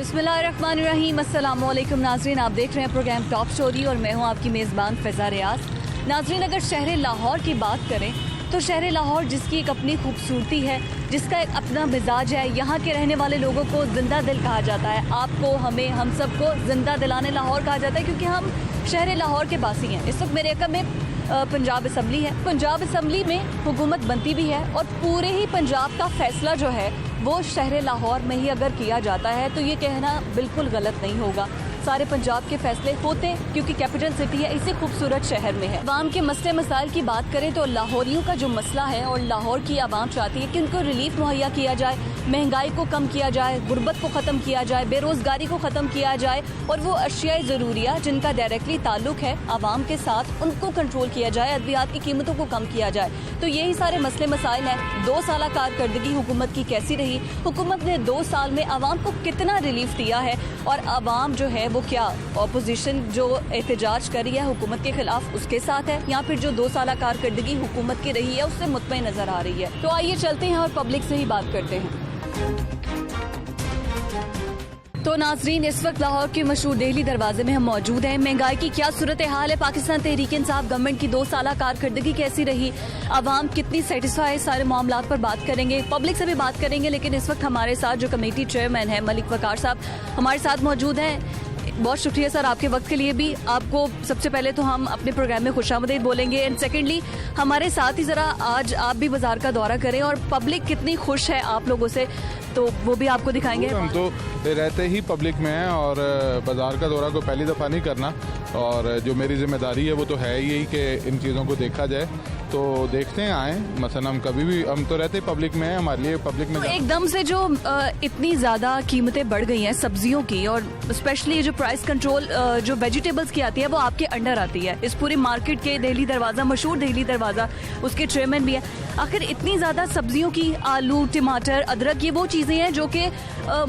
बिस्मिल्लाहिर्रहमानिर्रहीम, अस्सलामुअलैकुम नाज़रीन, आप देख रहे हैं प्रोग्राम टॉप स्टोरी और मैं हूं आपकी मेज़बान फ़िज़ा रियाज। नाज़रीन, अगर शहर लाहौर की बात करें तो शहर लाहौर जिसकी एक अपनी खूबसूरती है, जिसका एक अपना मिजाज है, यहाँ के रहने वाले लोगों को ज़िंदा दिल कहा जाता है। आपको, हमें, हम सबको ज़िंदा दिलाने लाहौर कहा जाता है क्योंकि हम शहर लाहौर के बासी हैं। इस वक्त मेरे एकम में पंजाब असम्बली है। पंजाब असम्बली में हुकूमत बनती भी है और पूरे ही पंजाब का फैसला जो है वो शहर लाहौर में ही अगर किया जाता है तो ये कहना बिल्कुल गलत नहीं होगा। सारे पंजाब के फैसले होते क्योंकि कैपिटल सिटी है, इसी खूबसूरत शहर में है। आवाम के मसले मसाइल की बात करें तो लाहौरियों का जो मसला है और लाहौर की आवाम चाहती है कि उनको रिलीफ मुहैया किया जाए, महंगाई को कम किया जाए, गुर्बत को ख़त्म किया जाए, बेरोज़गारी को ख़त्म किया जाए और वो अशियाए ज़रूरिया जिनका डायरेक्टली ताल्लुक है आवाम के साथ उनको कंट्रोल किया जाए, अद्वियात की कीमतों को कम किया जाए। तो यही सारे मसले मसाइल हैं। 2 साल कारकर्दगी हुकूमत की कैसी रही, हुकूमत ने 2 साल में आवाम को कितना रिलीफ दिया है और आवाम जो है वो क्या अपोजिशन जो एहतजाज करी है हुकूमत के खिलाफ उसके साथ है या फिर जो 2 साल कारकर्दगी हुकूमत की रही है उससे मुतमईन नजर आ रही है। तो आइए चलते हैं और पब्लिक से ही बात करते हैं। तो नाजरीन, इस वक्त लाहौर के मशहूर दिल्ली दरवाजे में हम मौजूद हैं। महंगाई की क्या सूरत हाल है, पाकिस्तान तहरीक इंसाफ गवर्नमेंट की 2 साल कारकर्दगी कैसी रही, आवाम कितनी सेटिस्फाई, सारे मामलात पर बात करेंगे, पब्लिक से भी बात करेंगे। लेकिन इस वक्त हमारे साथ जो कमेटी चेयरमैन है मलिक वकार साहब हमारे साथ मौजूद हैं। बहुत शुक्रिया सर आपके वक्त के लिए भी। आपको सबसे पहले तो हम अपने प्रोग्राम में खुशामदीद बोलेंगे एंड सेकेंडली हमारे साथ ही ज़रा आज आप भी बाजार का दौरा करें और पब्लिक कितनी खुश है आप लोगों से तो वो भी आपको दिखाएंगे। हम तो रहते ही पब्लिक में हैं और बाजार का दौरा को पहली दफ़ा नहीं करना और जो मेरी जिम्मेदारी है वो तो है यही कि इन चीज़ों को देखा जाए। तो देखते हैं आए, मसलन हम कभी भी, हम तो रहते पब्लिक में हैं, हमारे लिए पब्लिक में तो एकदम से जो इतनी ज़्यादा कीमतें बढ़ गई हैं सब्जियों की और स्पेशली जो प्राइस कंट्रोल जो वेजिटेबल्स की आती है वो आपके अंडर आती है। इस पूरी मार्केट के दिल्ली दरवाज़ा, मशहूर दिल्ली दरवाज़ा, उसके चेयरमैन भी है। आखिर इतनी ज़्यादा सब्जियों की, आलू, टमाटर, अदरक, ये वो चीज़ें हैं जो कि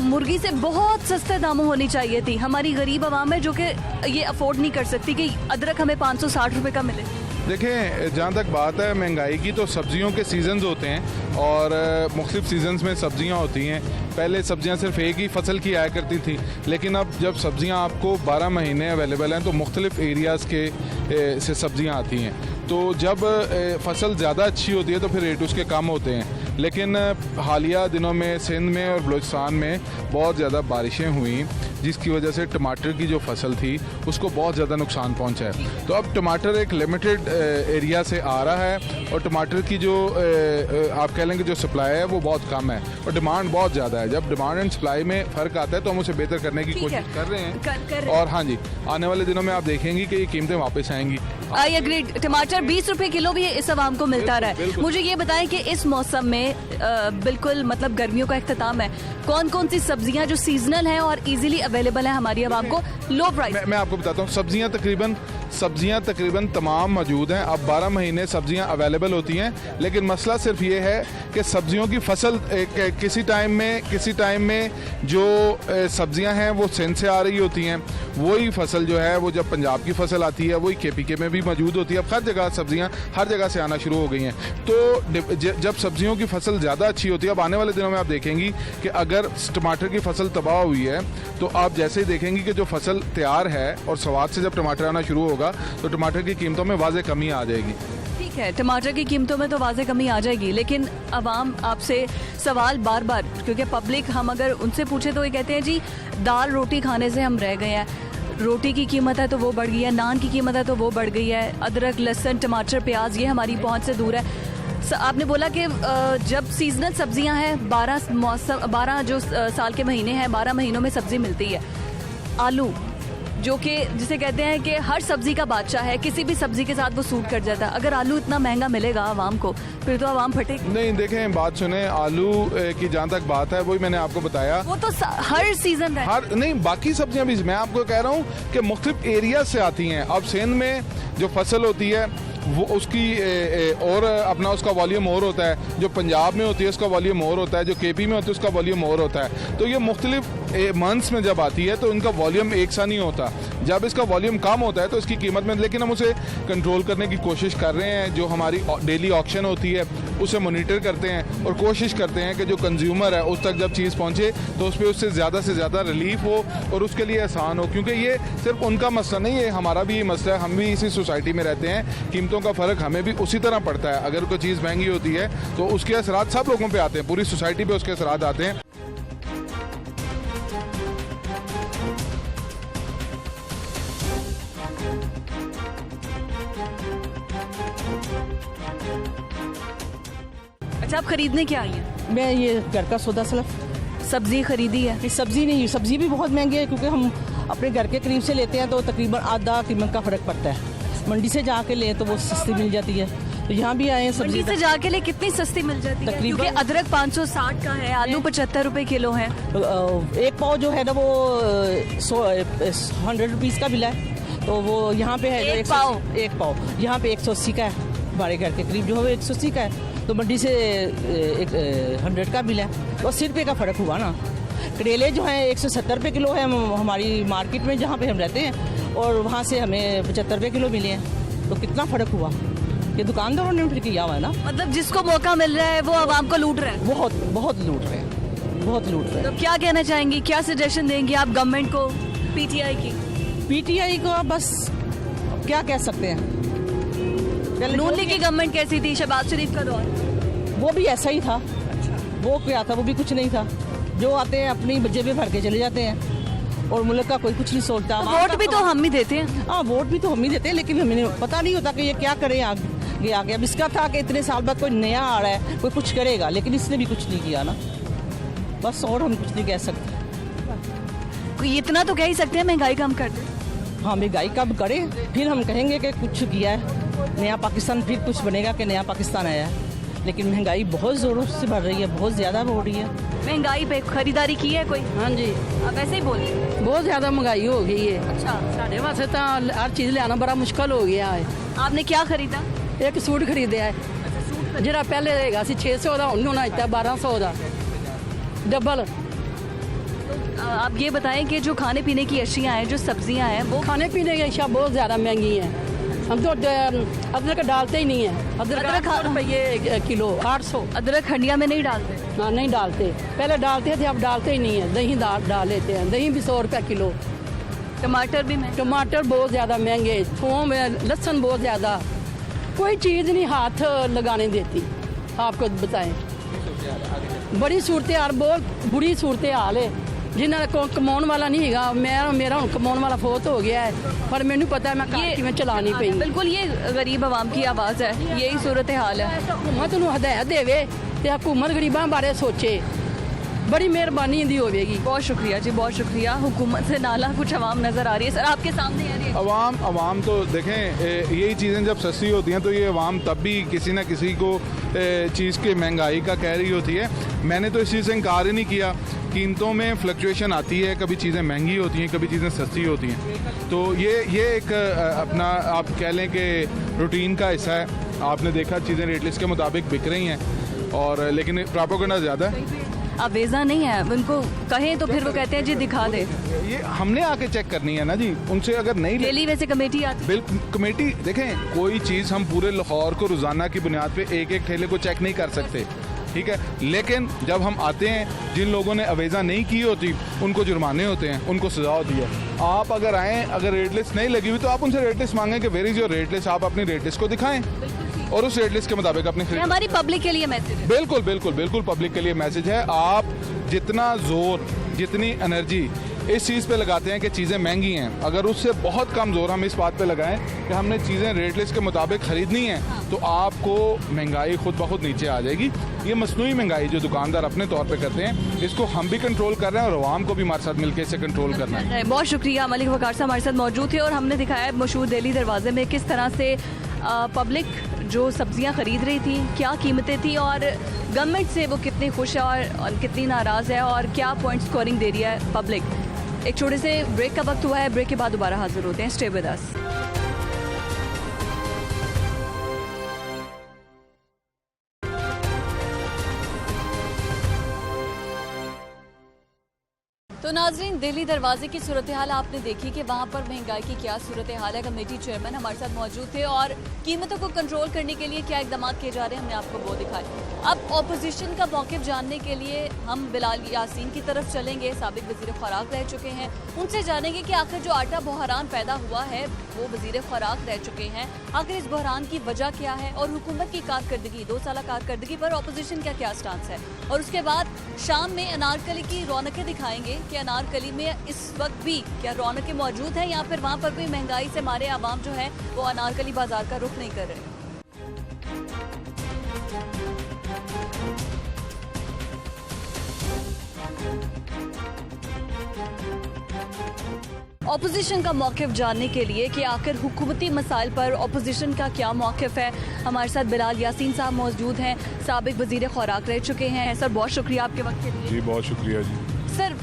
मुर्गी से बहुत सस्ते दामों होनी चाहिए थी। हमारी गरीब आवाम है जो कि ये अफोर्ड नहीं कर सकती कि अदरक हमें 560 रुपये का मिले। देखें, जहाँ तक बात है महंगाई की तो सब्जियों के सीजन्स होते हैं और मुख्तलिफ सीजन्स में सब्जियाँ होती हैं। पहले सब्जियाँ सिर्फ एक ही फसल की आया करती थी लेकिन अब जब सब्जियाँ आपको 12 महीने अवेलेबल हैं तो मुख्तलिफ एरियाज़ के से सब्जियाँ आती हैं। तो जब फसल ज़्यादा अच्छी होती है तो फिर रेट उसके कम होते हैं। लेकिन हालिया दिनों में सिंध में और बलूचिस्तान में बहुत ज़्यादा बारिशें हुई जिसकी वजह से टमाटर की जो फसल थी उसको बहुत ज़्यादा नुकसान पहुंचा है। तो अब टमाटर एक लिमिटेड एरिया से आ रहा है और टमाटर की जो आप कह लेंगे जो सप्लाई है वो बहुत कम है और डिमांड बहुत ज़्यादा है। जब डिमांड एंड सप्लाई में फ़र्क आता है तो हम उसे बेहतर करने की कोशिश कर रहे हैं और हाँ जी, आने वाले दिनों में आप देखेंगी कि ये कीमतें वापस आएंगी। I agree. टमाटर 20 रुपए किलो भी इस आवाम को मिलता रहा है। मुझे ये बताएं कि इस मौसम में बिल्कुल मतलब गर्मियों का इख्तिताम है, कौन कौन सी सब्जियां जो सीजनल हैं और इजीली अवेलेबल है हमारी आवाम को लो प्राइस? मैं आपको बताता हूँ, सब्जियां तकरीबन तमाम मौजूद हैं। अब 12 महीने सब्जियां अवेलेबल होती हैं लेकिन मसला सिर्फ ये है कि सब्जियों की फसल किसी टाइम में जो सब्जियां हैं वो सिंध से आ रही होती हैं, वही फसल जो है वो जब पंजाब की फसल आती है वही KPK में भी मौजूद होती है। अब हर जगह सब्जियां हर जगह से आना शुरू हो गई हैं। तो जब सब्जियों की फसल ज़्यादा अच्छी होती है, अब आने वाले दिनों में आप देखेंगी कि अगर टमाटर की फसल तबाह हुई है तो आप जैसे ही देखेंगी कि जो फसल तैयार है और स्वाद से जब टमाटर आना शुरू होगा तो टमाटर की कीमतों में वाज़े कमी आ जाएगी। ठीक है, टमाटर की कीमतों में तो वाज़े कमी आ जाएगी लेकिन अवाम आपसे सवाल बार बार, क्योंकि पब्लिक हम अगर उनसे पूछे तो ये कहते हैं जी दाल रोटी खाने से हम रह गए हैं, रोटी की कीमत है तो वो बढ़ गई है, नान की कीमत है तो वो बढ़ गई है, अदरक, लहसुन, टमाटर, प्याज ये हमारी पहुंच से दूर है। आपने बोला कि जब सीजनल सब्जियां हैं 12 जो साल के महीने हैं 12 महीनों में सब्जी मिलती है। आलू जो कि जिसे कहते हैं कि हर सब्जी का बादशाह है, किसी भी सब्जी के साथ वो सूट कर जाता है। अगर आलू इतना महंगा मिलेगा आवाम को फिर तो आवाम फटेगी। नहीं, देखें बात सुने, आलू की जहाँ तक बात है वही मैंने आपको बताया, वो तो हर सीजन हर नहीं, बाकी सब्जियां भी मैं आपको कह रहा हूँ कि मुख्तलिफ एरिया से आती हैं। अब सिंध में जो फसल होती है वो उसकी और अपना उसका वॉल्यूम और होता है, जो पंजाब में होती है उसका वॉल्यूम और होता है, जो KP में होती है उसका वॉल्यूम और होता है। तो ये मुख्तलिफ मंथ्स में जब आती है तो इनका वॉल्यूम एक सा नहीं होता। जब इसका वॉल्यूम कम होता है तो इसकी कीमत में, लेकिन हम उसे कंट्रोल करने की कोशिश कर रहे हैं। जो हमारी डेली ऑक्शन होती है उसे मॉनिटर करते हैं और कोशिश करते हैं कि जो कंज्यूमर है उस तक जब चीज़ पहुंचे तो उस पर उससे ज़्यादा रिलीफ हो और उसके लिए आसान हो, क्योंकि ये सिर्फ उनका मसला नहीं है, हमारा भी मसला है। हम भी इसी सोसाइटी में रहते हैं, कीमतों का फ़र्क हमें भी उसी तरह पड़ता है। अगर कोई चीज़ महंगी होती है तो उसके असरात सब लोगों पे आते हैं, पूरी सोसाइटी पे उसके असरात आते हैं। अच्छा, आप खरीदने क्या आई हैं? मैं ये घर का सौदा सलफ। सब्जी खरीदी है? ये सब्जी नहीं, सब्जी भी बहुत महंगी है क्योंकि हम अपने घर के करीब से लेते हैं तो तकरीबन आधा कीमत का फ़र्क पड़ता है। मंडी से जाके ले तो वो सस्ती मिल जाती है, तो यहाँ भी आए हैं सब्जी मंडी से जाके ले कितनी सस्ती मिल जाती है? तकरीबन- क्योंकि अदरक 560 का है, आलू 75 रुपए किलो है। एक पाव जो है ना वो 100 रुपीज़ का मिला है, तो वो यहाँ पे है जो एक पाव? एक पाव यहाँ पे 180 का है। हमारे घर के करीब जो है वो 180 का है, तो मंडी से 100 का मिला है, तो 80 रुपये का फ़र्क हुआ ना। करेले जो हैं 170 रुपये किलो है हमारी मार्केट में जहाँ पे हम रहते हैं, और वहाँ से हमें 75 रुपये किलो मिले हैं, तो कितना फ़र्क हुआ। ये दुकानदारों ने फिर किया हुआ है ना। मतलब जिसको मौका मिल रहा है वो आवाम को लूट रहा है। बहुत बहुत लूट रहे हैं, बहुत लूट रहे हैं। तो क्या कहना चाहेंगी, क्या सजेशन देंगी आप गवर्नमेंट को, पीटीआई की? पीटीआई को आप बस क्या कह सकते हैं, नून लीग की गवर्नमेंट कैसी थी शहबाज शरीफ का दौर? वो भी ऐसा ही था। वो क्या था, वो भी कुछ नहीं था। जो आते हैं अपनी जेबें भर के चले जाते हैं और मुल्क का कोई कुछ नहीं सोचता। वोट भी तो हम ही देते हैं। हाँ, वोट भी तो हम ही देते हैं, लेकिन हमें पता नहीं होता कि ये क्या करें आगे। अब इसका था कि इतने साल बाद कोई नया आ रहा है, कोई कुछ करेगा, लेकिन इसने भी कुछ नहीं किया ना, बस। और हम कुछ नहीं कह सकते। कोई इतना तो कह ही सकते हैं महंगाई कम कर दे। हाँ, महंगाई कम करें, फिर हम कहेंगे कि कुछ किया है, नया पाकिस्तान, फिर कुछ बनेगा कि नया पाकिस्तान आया है। लेकिन महंगाई बहुत ज़ोरों से बढ़ रही है, बहुत ज़्यादा बढ़ रही है। महंगाई पे खरीदारी की है कोई? हाँ जी, आप ऐसे ही बोलिए। बहुत ज़्यादा महंगाई हो गई है। अच्छा, साढ़े वास्ते तो हर चीज़ लेना बड़ा मुश्किल हो गया है। आपने क्या खरीदा? एक सूट खरीदे है, जरा पहले रहेगा 600 का, होना इतना 1200 का डबल। आप ये बताएं कि जो खाने पीने की अशियाँ हैं, जो सब्जियां हैं, वो खाने पीने की अशिया बहुत ज़्यादा महंगी हैं। हम तो अदरक डालते ही नहीं है। अदरक 800 रुपये किलो, 800। अदरक हंडिया में नहीं डालते? हाँ, नहीं डालते, पहले डालते थे, अब डालते ही नहीं है। दही डाल लेते हैं, दही भी 100 रुपये किलो। टमाटर भी महंगे? टमाटर बहुत ज़्यादा महंगे, थोम, लहसुन बहुत ज़्यादा, कोई चीज़ नहीं हाथ लगाने देती। आपको बताएं, बड़ी सूरत हाल, बहुत बुरी सूरत हाल है। जिन्होंने को कमाने वाला नहीं है, मेरा कमाने वाला फोत हो गया है, पर मैंने पता है मैं घर में चलानी पई। बिल्कुल, ये गरीब आवाम की आवाज़ है, यही सूरत हाल है। हुकूमत नूं हदायत देवे ते हुकूमत गरीबां बारे सोचे, बड़ी मेहरबानी दी होगी। बहुत शुक्रिया जी, बहुत शुक्रिया। हुकूमत से नाला कुछ आवाम नज़र आ रही है। सर, आपके सामने आ रही है। अवाम तो देखें, यही चीज़ें जब सस्ती होती हैं तो ये अवाम तब भी किसी न किसी को चीज़ की महंगाई का कह रही होती है। मैंने तो इस चीज़ से इनकार ही नहीं किया। कीमतों में फ्लक्चुएशन आती है, कभी चीज़ें महंगी होती हैं, कभी चीज़ें सस्ती होती हैं। तो ये एक अपना आप कह लें कि रूटीन का हिस्सा है। आपने देखा चीज़ें रेट लिस्ट के मुताबिक बिक रही हैं, और लेकिन प्रोपेगेंडा ज़्यादा है। अवेजा नहीं है, उनको कहें तो फिर वो कहते हैं जी दिखा दे। ये हमने आके चेक करनी है ना जी, उनसे अगर नहीं डेली वैसे कमेटी आती बिल कमेटी। देखें, कोई चीज़ हम पूरे लाहौर को रोज़ाना की बुनियाद पे एक एक ठेले को चेक नहीं कर सकते, ठीक है। लेकिन जब हम आते हैं, जिन लोगों ने अवेजा नहीं की होती उनको जुर्माने होते हैं, उनको सजा होती है। आप अगर आएँ, अगर रेट लिस्ट नहीं लगी हुई तो आप उनसे रेट लिस्ट मांगें कि where is your rate list. आप अपनी रेट लिस्ट को दिखाएं और उस रेट लिस्ट के मुताबिक अपनी है। हमारी पब्लिक के लिए मैसेज है। बिल्कुल बिल्कुल बिल्कुल पब्लिक के लिए मैसेज है। आप जितना जोर, जितनी एनर्जी इस चीज़ पे लगाते हैं कि चीज़ें महंगी हैं, अगर उससे बहुत कम जोर हम इस बात पे लगाएं कि हमने चीज़ें रेट लिस्ट के मुताबिक ख़रीदनी हैं, तो आपको महंगाई खुद ब खुद नीचे आ जाएगी। ये मसनूई महंगाई जो दुकानदार अपने तौर पे करते हैं, इसको हम भी कंट्रोल कर रहे हैं और अवाम को भी हमारे साथ मिलकर इसे कंट्रोल करना है। बहुत शुक्रिया। मलिक वकार साहब हमारे साथ मौजूद थे और हमने दिखाया मशहूर दिल्ली दरवाजे में किस तरह से पब्लिक जो सब्जियां खरीद रही थी, क्या कीमतें थी और गवर्नमेंट से वो कितनी खुश है और कितनी नाराज़ है और क्या पॉइंट स्कोरिंग दे रही है पब्लिक। एक छोटे से ब्रेक का वक्त हुआ है, ब्रेक के बाद दोबारा हाजिर होते हैं। Stay with us. तो नाजरीन, दिल्ली दरवाजे की सूरत हाल आपने देखी कि वहाँ पर महंगाई की क्या सूरत हाल है। कमेटी चेयरमैन हमारे साथ मौजूद थे और कीमतों को कंट्रोल करने के लिए क्या इकदाम किए जा रहे हैं हमने आपको वो दिखाए। अब ऑपोजिशन का मौक़िफ़ जानने के लिए हम बिलाल यासीन की तरफ चलेंगे। साबिक वज़ीर ख़ुराक रह चुके हैं, उनसे जानेंगे कि आखिर जो आटा बहरान पैदा हुआ है वो वज़ीर ख़ुराक रह चुके हैं, आखिर इस बहरान की वजह क्या है और हुकूमत की कारकर्दगी 2 साल कारकर्दगी पर ऑपोजिशन का क्या स्टांस है। और उसके बाद शाम में अनारकली की रौनकें दिखाएंगे कि अनारकली में इस वक्त भी क्या रौनकें मौजूद हैं या फिर वहाँ पर भी महंगाई से मारे आवाम जो है वो अनारकली बाजार का रुख नहीं कर रहे। ऑपोजिशन का मौक़िफ़ जानने के लिए कि आखिर हुकूमती मसाइल पर ऑपोजिशन का क्या मौक़िफ़ है, हमारे साथ बिलाल यासीन साहब मौजूद हैं, साबिक वज़ीर ख़ुराक रह चुके हैं। सर, बहुत शुक्रिया आपके वक्त के लिए। जी, बहुत शुक्रिया जी। सर,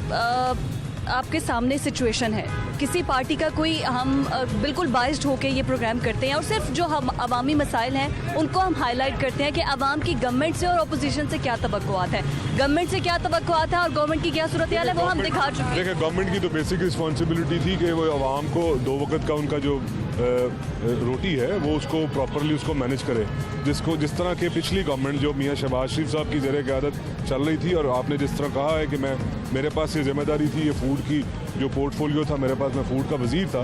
आपके सामने सिचुएशन है, किसी पार्टी का कोई हम बिल्कुल बाइस्ड होकर ये प्रोग्राम करते हैं और सिर्फ जो हम अवामी मसाइल हैं उनको हम हाईलाइट करते हैं कि अवाम की गवर्नमेंट से और अपोजिशन से क्या तवक्कुआत है, गवर्नमेंट से क्या तवक्कुआत है और गवर्नमेंट की क्या सूरत हाल है, वो हम दिखा चुके हैं। देखिए, गवर्नमेंट की तो बेसिक रिस्पॉन्सिबिलिटी थी कि वो अवाम को 2 वक्त का उनका जो रोटी है वो उसको प्रॉपरली उसको मैनेज करे। जिस तरह के पिछली गवर्नमेंट जो मियाँ शहबाज शरीफ साहब की ज़ेर क़यादत चल रही थी और आपने जिस तरह कहा है कि मेरे पास ये जिम्मेदारी थी, ये फूड की जो पोर्टफोलियो था मेरे पास, मैं फूड का वज़ीर था,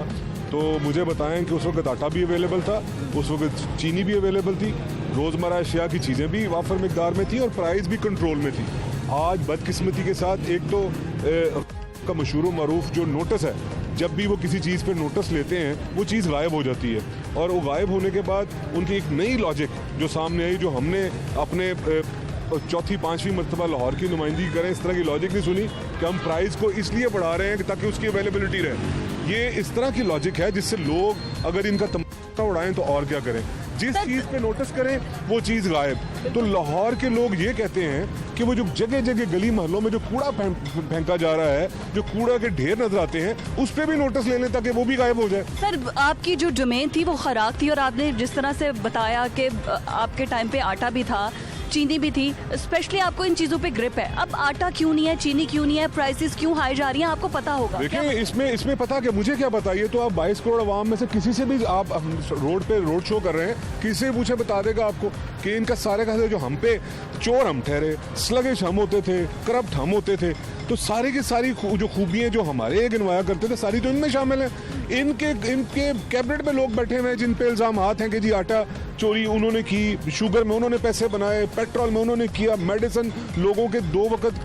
तो मुझे बताएं कि उस वक्त आटा भी अवेलेबल था, उस वक्त चीनी भी अवेलेबल थी, रोज़मर्रा अशिया की चीज़ें भी वाफर मिकदार में थी और प्राइस भी कंट्रोल में थी। आज बदकिस्मती के साथ एक तो का मशहूर मरूफ जो नोटिस है, जब भी वो किसी चीज़ पे नोटिस लेते हैं वो चीज़ गायब हो जाती है और वो गायब होने के बाद उनकी एक नई लॉजिक जो सामने आई, जो हमने अपने चौथी 5वीं मरतबा लाहौर की नुमाइंदगी करें, इस तरह की लॉजिक नहीं सुनी कि हम प्राइस को इसलिए बढ़ा रहे हैं कि ताकि उसकी अवेलेबिलिटी रहे। ये इस तरह की लॉजिक है जिससे लोग अगर इनका तमाशा उड़ाएं तो और क्या करें, जिस चीज़ पे नोटिस करें वो चीज़ गायब। तो लाहौर के लोग ये कहते हैं कि वो जो जगह जगह गली मोहल्लों में जो कूड़ा फेंका जा रहा है, जो कूड़ा के ढेर नजर आते हैं, उस पर भी नोटिस ले लें ताकि वो भी गायब हो जाए। सर, आपकी जो डोमेन थी वो ख़ुराक थी और आपने जिस तरह से बताया कि आपके टाइम पे आटा भी था, चीनी भी थी, स्पेशली आपको इन चीज़ों पे ग्रिप है। अब आटा क्यों नहीं है, चीनी क्यों नहीं है, प्राइसेस क्यों हाई जा रही हैं, आपको पता होगा। देखिए, इसमें पता कि मुझे क्या बताइए, तो आप 22 करोड़ आवाम में से किसी से भी आप रोड पे रोड शो कर रहे हैं, किसी से पूछे बता देगा आपको कि इनका सारे का जो हम पे चोर हम ठहरे, स्लगिश हम होते थे, करप्ट हम होते थे, तो सारी की सारी जो खूबियां जो हमारे गिनवाया करते थे सारी तो इनमें शामिल हैं। इनके कैबिनेट में लोग बैठे हुए हैं जिन पे इल्ज़ाम हैं कि जी आटा चोरी उन्होंने की, शुगर में उन्होंने पैसे बनाए, पेट्रोल में उन्होंने किया, मेडिसिन लोगों के 2 वक्त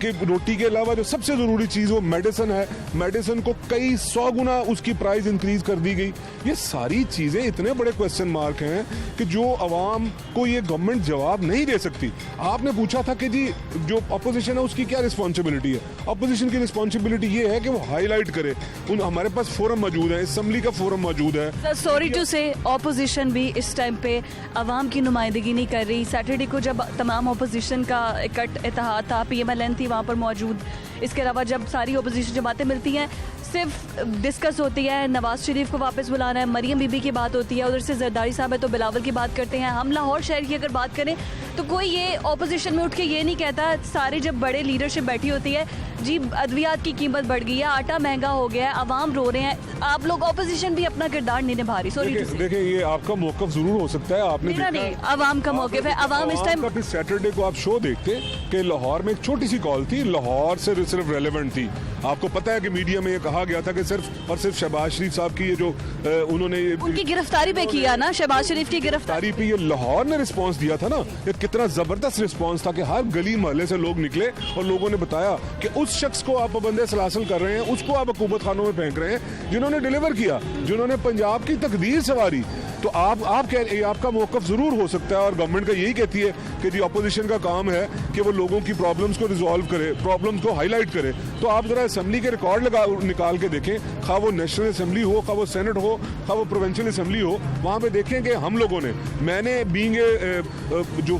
की रोटी के अलावा जो सबसे ज़रूरी चीज़ वो मेडिसिन है, मेडिसिन को कई 100 गुना उसकी प्राइस इंक्रीज कर दी गई। ये सारी चीज़ें इतने बड़े क्वेश्चन मार्क हैं कि जो अवाम को ये गवर्नमेंट जवाब नहीं दे सकती। आपने पूछा था कि जी जो अपोजिशन है उसकी क्या रिस्पॉन्सिबिलिटी है। अपोजिशन की रिस्पॉन्सिबिलिटी ये है कि वो हाईलाइट करे। हमारे पास फोरम मौजूद है, असम्बली का फोरम मौजूद है। सॉरी टू से ऑपोजिशन भी इस टाइम पे अवाम की नुमाइंदगी नहीं कर रही। सैटरडे को जब तमाम ऑपोजिशन का इकट्ठ इत्तेहाद था, PMLN थी वहाँ पर मौजूद, इसके अलावा जब सारी ऑपोजिशन जमातें मिलती हैं सिर्फ डिस्कस होती है, नवाज शरीफ को वापस बुलाना है, मरियम बीबी की बात होती है, उधर से जरदारी साहब है तो बिलावल की बात करते हैं। हम लाहौर शहर की अगर बात करें तो कोई ये ऑपोजिशन में उठ के ये नहीं कहता, सारे जब बड़े लीडरशिप बैठी होती है, जी अद्वियात की कीमत बढ़ गई है, आटा महंगा हो गया है, अवाम रो रहे हैं, आप लोग ऑपोजिशन भी अपना किरदार नहीं निभा रही। सॉरी, देखिए ये आपका मौक़िफ़ जरूर हो सकता है, आपने देखा नहीं, अवाम का मौक़िफ़ है। अवाम इस टाइम सैटरडे को आप शो देखते कि लाहौर में एक छोटी सी कॉल थी, लाहौर से सिर्फ रेलेवेंट थी। आपको पता है कि मीडिया में ये कहा गया था कि सिर्फ और सिर्फ शहबाज शरीफ साहब की ये जो उन्होंने उनकी गिरफ्तारी पे किया ना, शहबाज शरीफ की गिरफ्तारी पे ये लाहौर ने रिस्पांस दिया था ना, ये कितना जबरदस्त रिस्पांस था कि हर गली मोहल्ले से लोग निकले और लोगों ने बताया कि उस शख्स को आप पाबंदी सलासल कर रहे हैं, उसको आप हुकूमत खानों में फेंक रहे हैं जिन्होंने डिलीवर किया, जिन्होंने पंजाब की तकदीर सवारी। तो आप कह आपका मौक़िफ़ जरूर हो सकता है और गवर्नमेंट का यही कहती है कि जी अपोजिशन का काम है कि वो लोगों की प्रॉब्लम्स को रिजॉल्व करे, प्रॉब्लम्स को हाईलाइट करे। तो आप जरा असेंबली के रिकॉर्ड निकाल के देखें, खा वो नेशनल असेंबली हो, खा वो सेनेट हो, खा वो प्रोविंशियल असेंबली हो, वहाँ पे देखें कि हम लोगों ने, मैंने बीइंग जो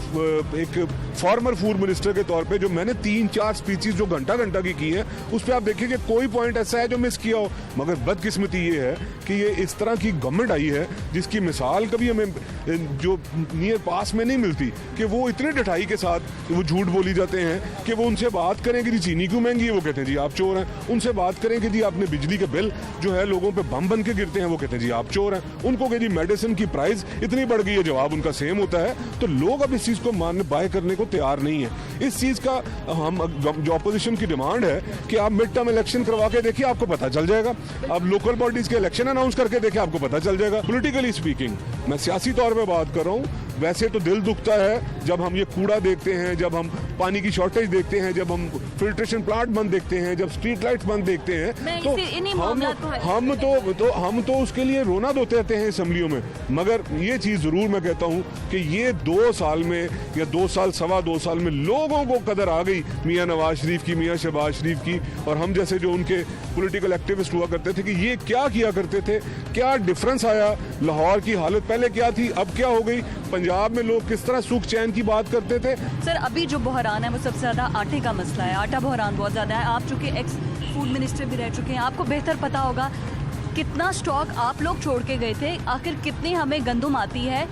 एक फॉर्मर फूड मिनिस्टर के तौर पे जो मैंने 3-4 स्पीचेस जो घंटा की की है, उस पर आप देखिए कि कोई पॉइंट ऐसा है जो मिस किया हो। मगर बदकिस्मती ये है कि ये इस तरह की गवर्नमेंट आई है जिसकी मिसाल कभी हमें जो नियर पास में नहीं मिलती, कि वो इतने डटाई के साथ वो झूठ बोली जाते हैं कि वो उनसे बात करें कि जी चीनी क्यों महंगी है, वो कहते हैं जी आप चोर हैं। उनसे बात करें कि जी आपने बिजली के बिल जो है लोगों पे बम बन के गिरते हैं, वो कहते हैं जी आप चोर हैं। उनको कि जी मेडिसिन की प्राइस इतनी बढ़ गई है, जवाब उनका सेम होता है। तो लोग अब इस चीज़ को मानने बाय करने को तैयार नहीं है। इस चीज़ का हम जो अपोजिशन की डिमांड है कि आप मिड टर्म इलेक्शन करवा के देखिए, आपको पता चल जाएगा। अब लोकल बॉडीज के इलेक्शन अनाउंस करके देखिए, आपको पता चल जाएगा। पॉलिटिकली स्पीकिंग, मैं सियासी तौर पे बात कर रहा हूँ, वैसे तो दिल दुखता है जब हम ये कूड़ा देखते हैं, जब हम पानी की शॉर्टेज देखते हैं, जब हम फिल्ट्रेशन प्लांट बंद देखते हैं, जब स्ट्रीट लाइट्स बंद देखते हैं, तो हम तो उसके लिए रोना धोते रहते हैं असेंबलियों में। मगर ये चीज़ ज़रूर मैं कहता हूँ कि ये 2 साल में या 2 साल सवा 2 साल में लोगों को कदर आ गई मियाँ नवाज शरीफ की, मियाँ शहबाज शरीफ की, और हम जैसे जो उनके पॉलिटिकल एक्टिविस्ट हुआ करते थे कि ये क्या किया करते थे, क्या डिफरेंस आया। लाहौर की हालत पहले क्या थी, अब क्या हो गई। पंजाब में लोग किस तरह सुख चैन की बात करते थे। सर अभी जो बहरान है वो सबसे ज़्यादा आटे का मसला है, आटा बहरान बहुत ज़्यादा है। आप चूँकि एक्स फूड मिनिस्टर भी रह चुके हैं, आपको बेहतर पता होगा कितना स्टॉक आप लोग छोड़ के गए थे, आखिर कितनी हमें गंदुम आती है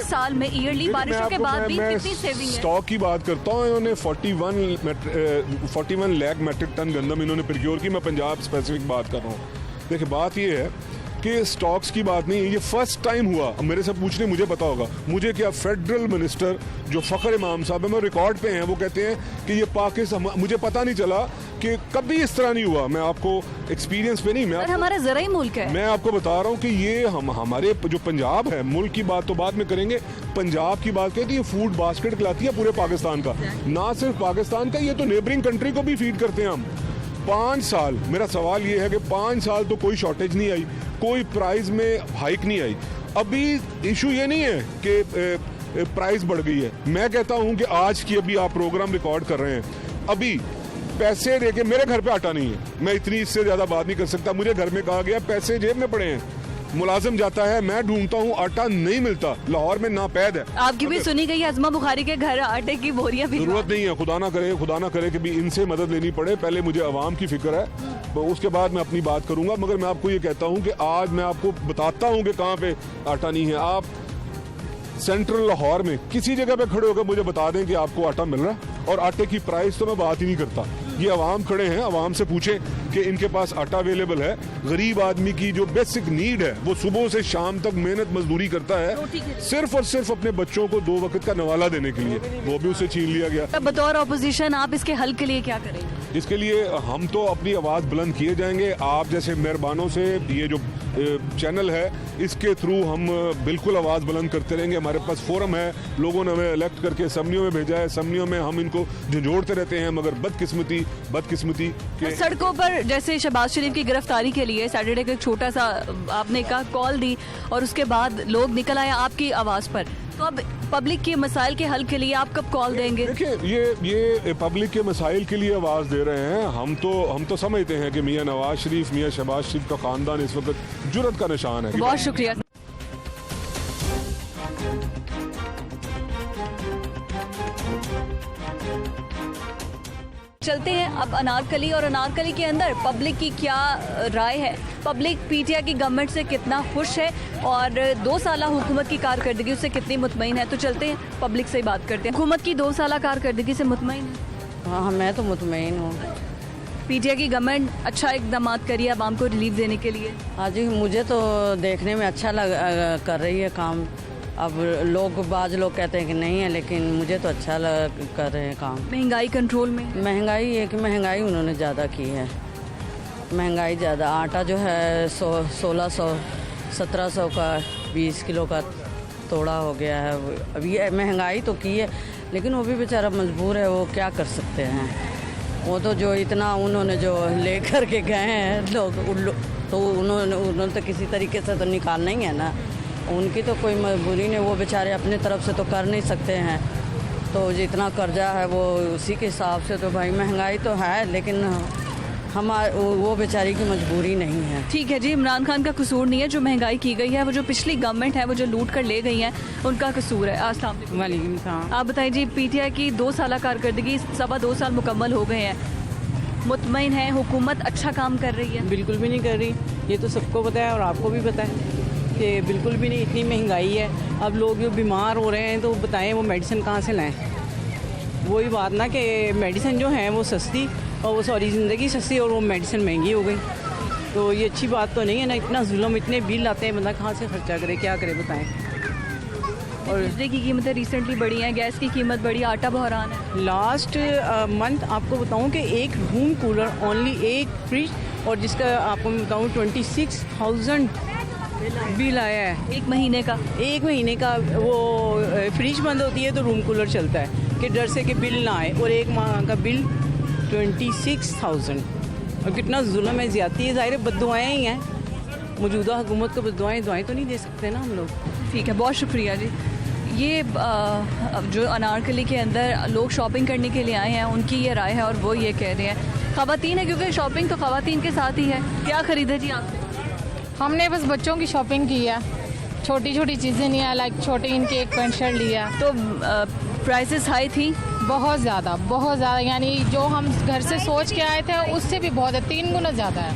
साल में, ईयरली बारिशों के बाद भी कितनी सेविंग है। स्टॉक की बात करता हूँ, इन्होंने 41 लाख मैट्रिक टन गंदम इन्होंने प्रोक्योर की। मैं पंजाब स्पेसिफिक बात कर रहा हूँ। देखिए बात ये है कि स्टॉक्स की बात नहीं है, ये फर्स्ट टाइम हुआ। अब मेरे से पूछने मुझे पता होगा, मुझे क्या फेडरल मिनिस्टर जो फ़खर इमाम साहब है, मैं रिकॉर्ड पे हैं, वो कहते हैं कि ये पाकिस्तान, मुझे पता नहीं चला कि कभी इस तरह नहीं हुआ। मैं आपको एक्सपीरियंस पे नहीं, मैं हमारा ज़राई मुल्क है, मैं आपको बता रहा हूँ कि ये हमारे जो पंजाब है, मुल्क की बात तो बाद में करेंगे, पंजाब की बात कहती है फूड बास्केट खिलाती है पूरे पाकिस्तान का, ना सिर्फ पाकिस्तान का, ये तो नेबरिंग कंट्री को भी फीड करते हैं हम। 5 साल, मेरा सवाल ये है कि 5 साल तो कोई शॉर्टेज नहीं आई, कोई प्राइस में हाइक नहीं आई। अभी इशू ये नहीं है कि प्राइस बढ़ गई है। मैं कहता हूं कि आज की अभी आप प्रोग्राम रिकॉर्ड कर रहे हैं, अभी पैसे देके, मेरे घर पे आटा नहीं है, मैं इतनी इससे ज्यादा बात नहीं कर सकता। मुझे घर में कहा गया पैसे जेब में पड़े हैं, मुलाजिम जाता है, मैं ढूंढता हूँ, आटा नहीं मिलता। लाहौर में नापैद है। आपकी भी सुनी गई अज़मा बुखारी के घर आटे की बोरियां भी, जरूरत नहीं है। खुदा ना करे कि भी इनसे मदद लेनी पड़े। पहले मुझे आवाम की फिक्र है, तो उसके बाद मैं अपनी बात करूंगा। मगर मैं आपको ये कहता हूँ कि आज मैं आपको बताता हूँ कि कहाँ पे आटा नहीं है। आप सेंट्रल लाहौर में किसी जगह पे खड़े होकर मुझे बता दें कि आपको आटा मिल रहा है, और आटे की प्राइस तो मैं बात ही नहीं करता। ये अवाम खड़े हैं, अवाम से पूछें कि इनके पास आटा अवेलेबल है। गरीब आदमी की जो बेसिक नीड है, वो सुबह से शाम तक मेहनत मजदूरी करता है सिर्फ और सिर्फ अपने बच्चों को 2 वक्त का नवाला देने के लिए, वो भी उसे छीन लिया गया। बतौर अपोजिशन आप इसके हल के लिए क्या करेंगे? इसके लिए हम तो अपनी आवाज़ बुलंद किए जाएंगे। आप जैसे मेहरबानों से ये जो चैनल है, इसके थ्रू हम बिल्कुल आवाज़ बुलंद करते रहेंगे। हमारे पास फोरम है, लोगों ने हमें इलेक्ट करके असम्बलियों में भेजा है, असम्बलियों में हम इनको झंझोड़ते रहते हैं। मगर बदकिस्मती के सड़कों पर जैसे शहबाज शरीफ की गिरफ्तारी के लिए सैटरडे को एक छोटा सा आपने कहा कॉल दी, और उसके बाद लोग निकल आए आपकी आवाज़ पर, तो अब पब्लिक के मसाइल के हल के लिए आप कब कॉल देंगे? देखिए ये पब्लिक के मसाइल के लिए आवाज़ दे रहे हैं। हम तो समझते हैं कि मियाँ नवाज शरीफ, मियाँ शहबाज शरीफ का ख़ानदान इस वक्त जुर्रत का निशान है। बहुत शुक्रिया। चलते हैं अब अनारकली, और अनारकली के अंदर पब्लिक की क्या राय है, पब्लिक पीटीआई की गवर्नमेंट से कितना खुश है और 2 साल हुकूमत की कारकर्दगी से कितनी मुतमईन है। तो चलते हैं पब्लिक से ही बात करते हैं। हुकूमत की 2 साल कारकर्दगी से मुतमईन है? हाँ, मैं तो मुतमईन हूँ। पीटीआई की गवर्नमेंट अच्छा इकदाम करी है आवाम को रिलीफ देने के लिए? हाँ जी, मुझे तो देखने में अच्छा कर रही है काम। अब बाज़ लोग कहते हैं कि नहीं है, लेकिन मुझे तो अच्छा कर रहे हैं काम। महंगाई कंट्रोल में? महंगाई है कि महंगाई उन्होंने ज़्यादा की है, महंगाई ज़्यादा। आटा जो है 1600-1700 का 20 किलो का तोड़ा हो गया है। अब ये महंगाई तो की है, लेकिन वो भी बेचारा मजबूर है, वो क्या कर सकते हैं। वो तो जो इतना उन्होंने जो ले कर के गए हैं लोग, तो उन्होंने तो किसी तरीके से तो निकालना ही है ना। उनकी तो कोई मजबूरी नहीं, वो बेचारे अपने तरफ से तो कर नहीं सकते हैं। तो जितना कर्जा है वो उसी के हिसाब से, तो भाई महंगाई तो है, लेकिन वो बेचारी की मजबूरी नहीं है। ठीक है जी, इमरान खान का कसूर नहीं है जो महंगाई की गई है, वो जो पिछली गवर्नमेंट है वो जो लूट कर ले गई है उनका कसूर है। अस्सलाम वालेकुम। आप बताइए जी, पीटीआई की 2 साल कारकर्दगी, 2.25 साल मुकम्मल हो गए हैं, मुतमईन है, हुकूमत अच्छा काम कर रही है? बिल्कुल भी नहीं कर रही, ये तो सबको पता है और आपको भी पता है कि बिल्कुल भी नहीं, इतनी महंगाई है। अब लोग जो बीमार हो रहे हैं तो बताएं वो मेडिसिन कहाँ से लाएं। वही बात ना कि मेडिसिन जो है वो सस्ती और वो सॉरी ज़िंदगी सस्ती और वो मेडिसिन महंगी हो गई, तो ये अच्छी बात तो नहीं है ना। इतना जुल्म, इतने बिल आते हैं, बंदा कहाँ से खर्चा करे, क्या करे बताएं। और बिजली की कीमतें रिसेंटली बढ़ी हैं, गैस की कीमत बढ़ी, आटा बहरान है। लास्ट मंथ आपको बताऊं कि एक रूम कूलर ओनली, एक फ्रिज, और जिसका आपको मैं बताऊं 26,000 बिल आया है एक महीने का। एक महीने का। वो फ्रिज बंद होती है तो रूम कूलर चलता है कि डर से कि बिल ना आए, और एक माह का बिल 26,000। और कितना जुल्म है, ज़्यादती है। ज़ाहिर बद्दुआएँ ही हैं, मौजूदा हुकूमत को दुआएं तो नहीं दे सकते ना हम लोग। ठीक है, बहुत शुक्रिया जी। ये अब जो अनारकली के अंदर लोग शॉपिंग करने के लिए आए हैं, उनकी ये राय है और वो ये कह रहे हैं, ख़वातीन है क्योंकि शॉपिंग तो ख़वातीन के साथ ही है। क्या ख़रीदे जी आपने? हमने बस बच्चों की शॉपिंग की है, छोटी छोटी चीज़ें नहीं है, लाइक छोटे इनके एक पैंट शर्ट लिया। तो प्राइसेस हाई थी बहुत ज़्यादा, यानी जो हम घर से सोच के आए थे उससे भी बहुत है, 3 गुना ज़्यादा है।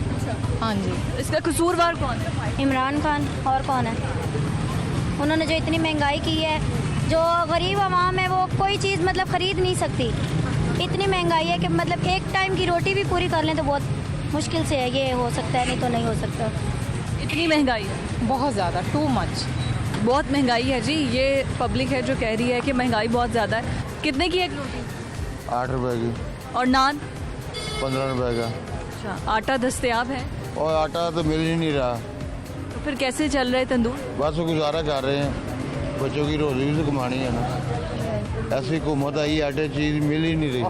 हाँ जी। इसका कसूरवार कौन है? इमरान खान, और कौन है? उन्होंने जो इतनी महंगाई की है, जो गरीब आवाम है वो कोई चीज़ मतलब ख़रीद नहीं सकती। इतनी महंगाई है कि मतलब एक टाइम की रोटी भी पूरी कर लें तो बहुत मुश्किल से है, ये हो सकता है, नहीं तो नहीं हो सकता। इतनी महंगाई है, बहुत ज़्यादा, टू मच। बहुत महंगाई है जी। ये पब्लिक है जो कह रही है कि महंगाई बहुत ज़्यादा है। कितने की एक रोटी? 8 रुपए की। और नान? 15 रुपए का। अच्छा, आटा दस्तयाब है? और आटा तो मिल ही नहीं रहा, तो फिर कैसे चल रहे तंदूर? बस गुजारा कर रहे हैं, बच्चों की रोजी भी तो कमानी है ना। ऐसी हुकूमत आई, आटे चीज़ मिल ही नहीं रही।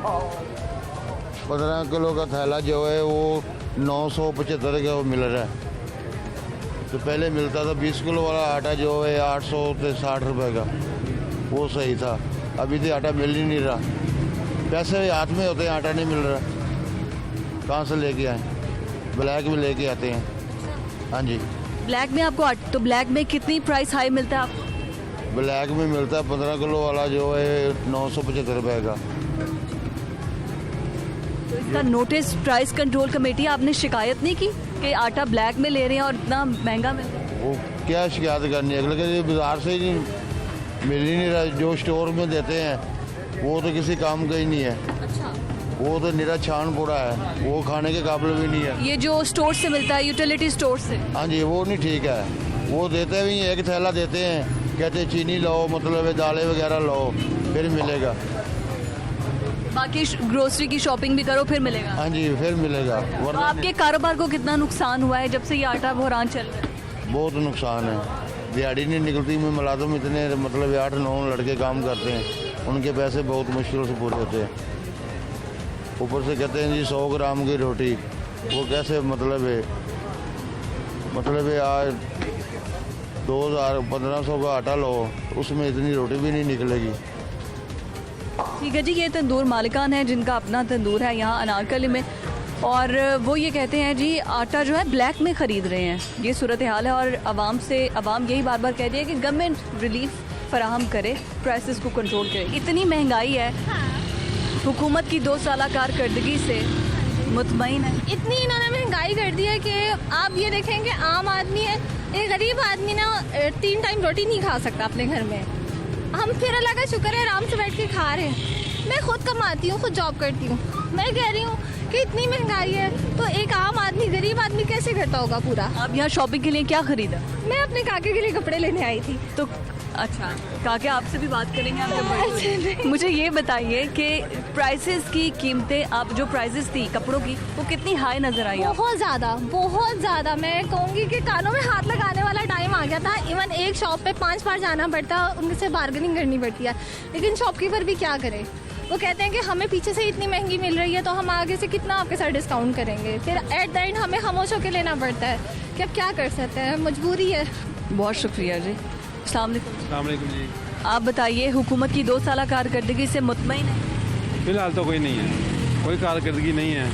15 किलो का थैला जो है वो 975 का वो मिल रहा है। तो पहले मिलता था 20 किलो वाला आटा जो है 800 से 60 रुपए का, वो सही था। अभी तो आटा मिल ही नहीं रहा, पैसे हाथ में होते हैं, आटा नहीं मिल रहा। कहाँ से लेके आए? ब्लैक में लेके आते हैं। हाँ जी। ब्लैक में आपको तो ब्लैक में कितनी प्राइस हाई मिलता है आपको? ब्लैक में मिलता है 15 किलो वाला जो है 975 रुपए का। तो इसका नोटिस प्राइस कंट्रोल कमेटी, आपने शिकायत नहीं की कि आटा ब्लैक में ले रहे हैं और इतना महंगा मिल रहा है? वो क्या शिकायत करनी है, अगले के बाजार से ही मिल ही नहीं रहा। जो स्टोर में देते हैं वो तो किसी काम का ही नहीं है। अच्छा। वो तो निरा छान पड़ा है, वो खाने के काबिल भी नहीं है। ये जो स्टोर से मिलता है, यूटिलिटी स्टोर से? हाँ जी, वो नहीं ठीक है। वो देते भी एक थैला देते हैं, कहते हैं चीनी लो, मतलब दालें वगैरह लो फिर मिलेगा। बाकी ग्रोसरी की शॉपिंग भी करो फिर मिलेगा? हाँ जी, फिर मिलेगा। तो वरना आपके कारोबार को कितना नुकसान हुआ है जब से ये आटा बहरान चल रहा है? बहुत नुकसान है। दिहाड़ी नहीं निकलती। मैं मुलाजिम इतने मतलब 8-9 लड़के काम करते हैं, उनके पैसे बहुत मुश्किल से पूरे होते हैं। ऊपर से कहते हैं जी 100 ग्राम की रोटी, वो कैसे मतलब है आज 2,000-1,500 का आटा लो, उसमें इतनी रोटी भी नहीं निकलेगी। ठीक है जी। ये तंदूर मालिकान है जिनका अपना तंदूर है यहाँ अनारकली में, और वो ये कहते हैं जी आटा जो है ब्लैक में ख़रीद रहे हैं। ये सूरत हाल है और आवाम यही बार बार कह रही है कि गवर्नमेंट रिलीफ फराहम करे, प्राइसेस को कंट्रोल करे। इतनी महंगाई है, हुकूमत की 2 साल कारकर्दगी से मुतमईन है? इतनी इन्होंने महंगाई कर दी है कि आप ये देखेंगे आम आदमी है, एक गरीब आदमी ना 3 टाइम रोटी नहीं खा सकता अपने घर में। हम फिर अल्लाह का शुक्र है आराम से बैठ के खा रहे हैं। मैं खुद कमाती हूँ, खुद जॉब करती हूँ। मैं कह रही हूँ कि इतनी महंगाई है तो एक आम आदमी, गरीब आदमी कैसे करता होगा पूरा। आप यहाँ शॉपिंग के लिए क्या खरीदा? मैं अपने काके के लिए कपड़े लेने आई थी। तो अच्छा, काके आपसे भी बात करेंगे हम जब बड़े। मुझे ये बताइए कि प्राइसेस की कीमतें, आप जो प्राइसेस थी कपड़ों की, वो कितनी हाई नज़र आई? बहुत ज़्यादा। मैं कहूँगी कि कानों में हाथ लगाने वाला टाइम आ गया था। इवन एक शॉप पे 5 बार जाना पड़ता, उनसे बार्गेनिंग करनी पड़ती है। लेकिन शॉपकीपर भी क्या करे, वो कहते हैं कि हमें पीछे से इतनी महंगी मिल रही है तो हम आगे से कितना आपके साथ डिस्काउंट करेंगे। फिर एट द एंड हमें खामोश होकर लेना पड़ता है कि अब क्या कर सकते हैं, मजबूरी है। बहुत शुक्रिया जी। अस्सलाम वालेकुम जी। आप बताइए, हुकूमत की 2 साल कारकर्दगी से मुतमईन है? फिलहाल तो कोई नहीं है, कोई कारकर्दगी नहीं है।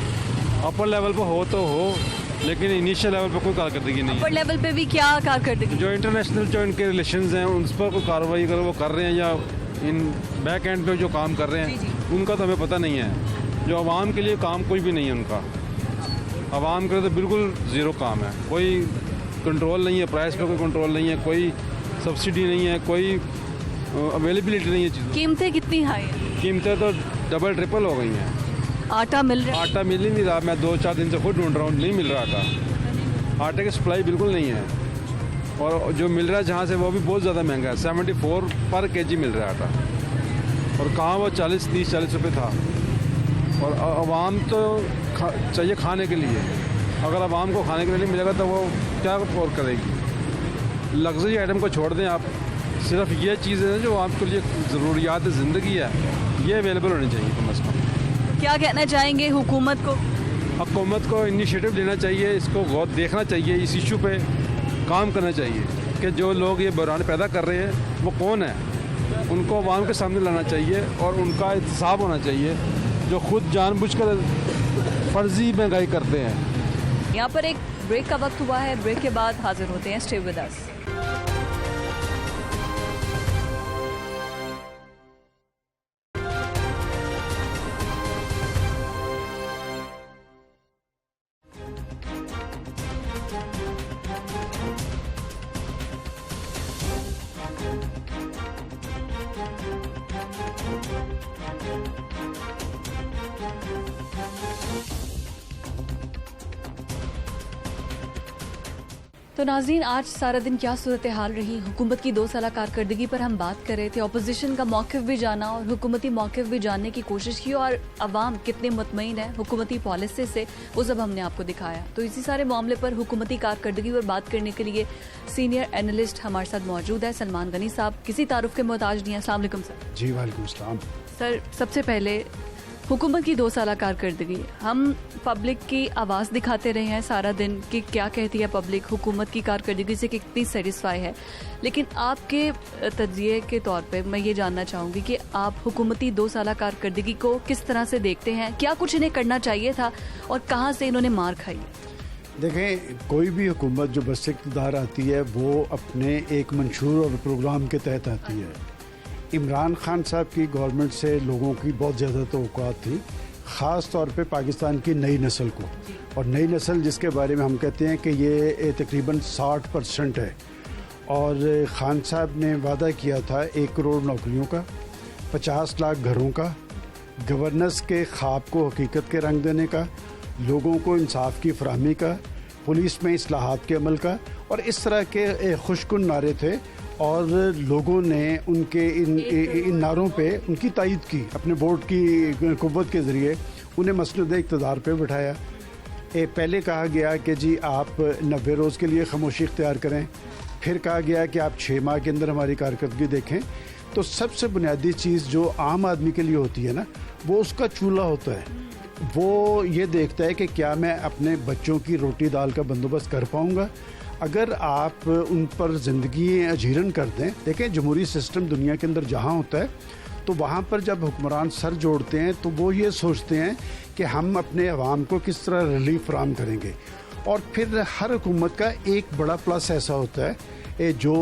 अपर लेवल पर हो तो हो, लेकिन इनिशियल लेवल पर कोई कारकर्दगी नहीं है। अपर लेवल पे भी क्या कारकर्दगी? जो इंटरनेशनल जो इनके रिलेशंस हैं उन पर कोई कार्रवाई अगर वो कर रहे हैं या इन बैक एंड पे जो काम कर रहे हैं उनका तो हमें पता नहीं है। जो आवाम के लिए काम कुछ भी नहीं है उनका। आवाम के लिए तो बिल्कुल ज़ीरो काम है, कोई कंट्रोल नहीं है, प्राइस पे कोई कंट्रोल नहीं है, कोई सब्सिडी नहीं है, कोई अवेलेबिलिटी नहीं है चीज़। कीमतें कितनी हाई हैं? कीमतें तो डबल ट्रिपल हो गई हैं। आटा मिल रहा है? आटा मिल ही नहीं रहा, मैं 2-4 दिन से खुद ढूंढ रहा हूँ, नहीं मिल रहा आटा। आटे की सप्लाई बिल्कुल नहीं है, और जो मिल रहा है जहाँ से वो भी बहुत ज़्यादा महंगा है। 74 पर kg मिल रहा है आटा, और कहाँ वो 30-40 रुपये था। और आवाम तो चाहिए खाने के लिए, अगर आवाम को खाने के लिए नहीं मिलेगा तो वो क्या और करेगी। लग्जरी आइटम को छोड़ दें आप, सिर्फ ये चीज़ें हैं जो आपके लिए ज़रूरियात ज़िंदगी है, ये अवेलेबल होनी चाहिए कम अज़ कम। क्या कहना चाहेंगे हुकूमत को? हुकूमत को इनिशिएटिव लेना चाहिए, इसको गौर देखना चाहिए, इस इशू पे काम करना चाहिए कि जो लोग ये बहरान पैदा कर रहे हैं वो कौन है, उनको अवाम के सामने लाना चाहिए और उनका एहतसाब होना चाहिए, जो खुद जानबूझकर फर्जी महंगाई करते हैं। यहाँ पर एक ब्रेक का वक्त हुआ है, ब्रेक के बाद हाजिर होते हैं। Stay with us. तो नाज़रीन, आज सारा दिन क्या सूरत हाल रही, हुकूमत की 2 साल कारकर्दगी पर हम बात कर रहे थे। अपोजिशन का मौक़िफ़ भी जाना और हुकूमती मौक़िफ़ भी जानने की कोशिश की, और अवाम कितने मुतमईन है हुकूमती पॉलिसी से, वो सब हमने आपको दिखाया। तो इसी सारे मामले पर हुकूमती कारकर्दगी पर बात करने के लिए सीनियर एनालिस्ट हमारे साथ मौजूद है सलमान गनी साहब। किसी तारुफ के मोहताज नहीं है। अस्सलाम वालेकुम सर। जी वालेकुम अस्सलाम। सर, सबसे पहले हुकूमत की 2 साल कारकर्दगी, हम पब्लिक की आवाज़ दिखाते रहे हैं सारा दिन कि क्या कहती है पब्लिक हुकूमत की कारकर्दगी से कितनी सेटिस्फाई है, लेकिन आपके तज्ज़िये के तौर पे मैं ये जानना चाहूँगी कि आप हुकूमती 2 साल कारकर्दगी को किस तरह से देखते हैं? क्या कुछ इन्हें करना चाहिए था और कहाँ से इन्होंने मार खाई? देखें, कोई भी हुकूमत जो बस इक़्तिदार आती है वो अपने एक मंशूर और प्रोग्राम के तहत आती है। इमरान खान साहब की गवर्नमेंट से लोगों की बहुत ज़्यादा तवक्कुआत थी, ख़ास तौर पे पाकिस्तान की नई नस्ल को, और नई नस्ल जिसके बारे में हम कहते हैं कि ये तकरीबन 60% है। और खान साहब ने वादा किया था 1 करोड़ नौकरियों का, 50 लाख घरों का, गवर्नेंस के ख्वाब को हकीकत के रंग देने का, लोगों को इंसाफ की फराहमी का, पुलिस में इस्लाहात के अमल का, और इस तरह के खुशकुन नारे थे। और लोगों ने उनके इन नारों पे उनकी तायद की, अपने वोट की कुव्वत के ज़रिए उन्हें मसनद इक़्तिदार पे बिठाया। पहले कहा गया कि जी आप 90 रोज़ के लिए खामोशी इख्तियार करें, फिर कहा गया कि आप 6 माह के अंदर हमारी कारकर्दगी देखें। तो सबसे बुनियादी चीज़ जो आम आदमी के लिए होती है ना, वो उसका चूल्हा होता है। वो ये देखता है कि क्या मैं अपने बच्चों की रोटी दाल का बंदोबस्त कर पाऊँगा। अगर आप उन पर ज़िंदगी अजीरन कर दें, देखें जमहूरी सिस्टम दुनिया के अंदर जहाँ होता है तो वहाँ पर जब हुक्मरान सर जोड़ते हैं तो वो ये सोचते हैं कि हम अपने अवाम को किस तरह रिलीफ फराहम करेंगे। और फिर हर हुकूमत का एक बड़ा प्लस ऐसा होता है जो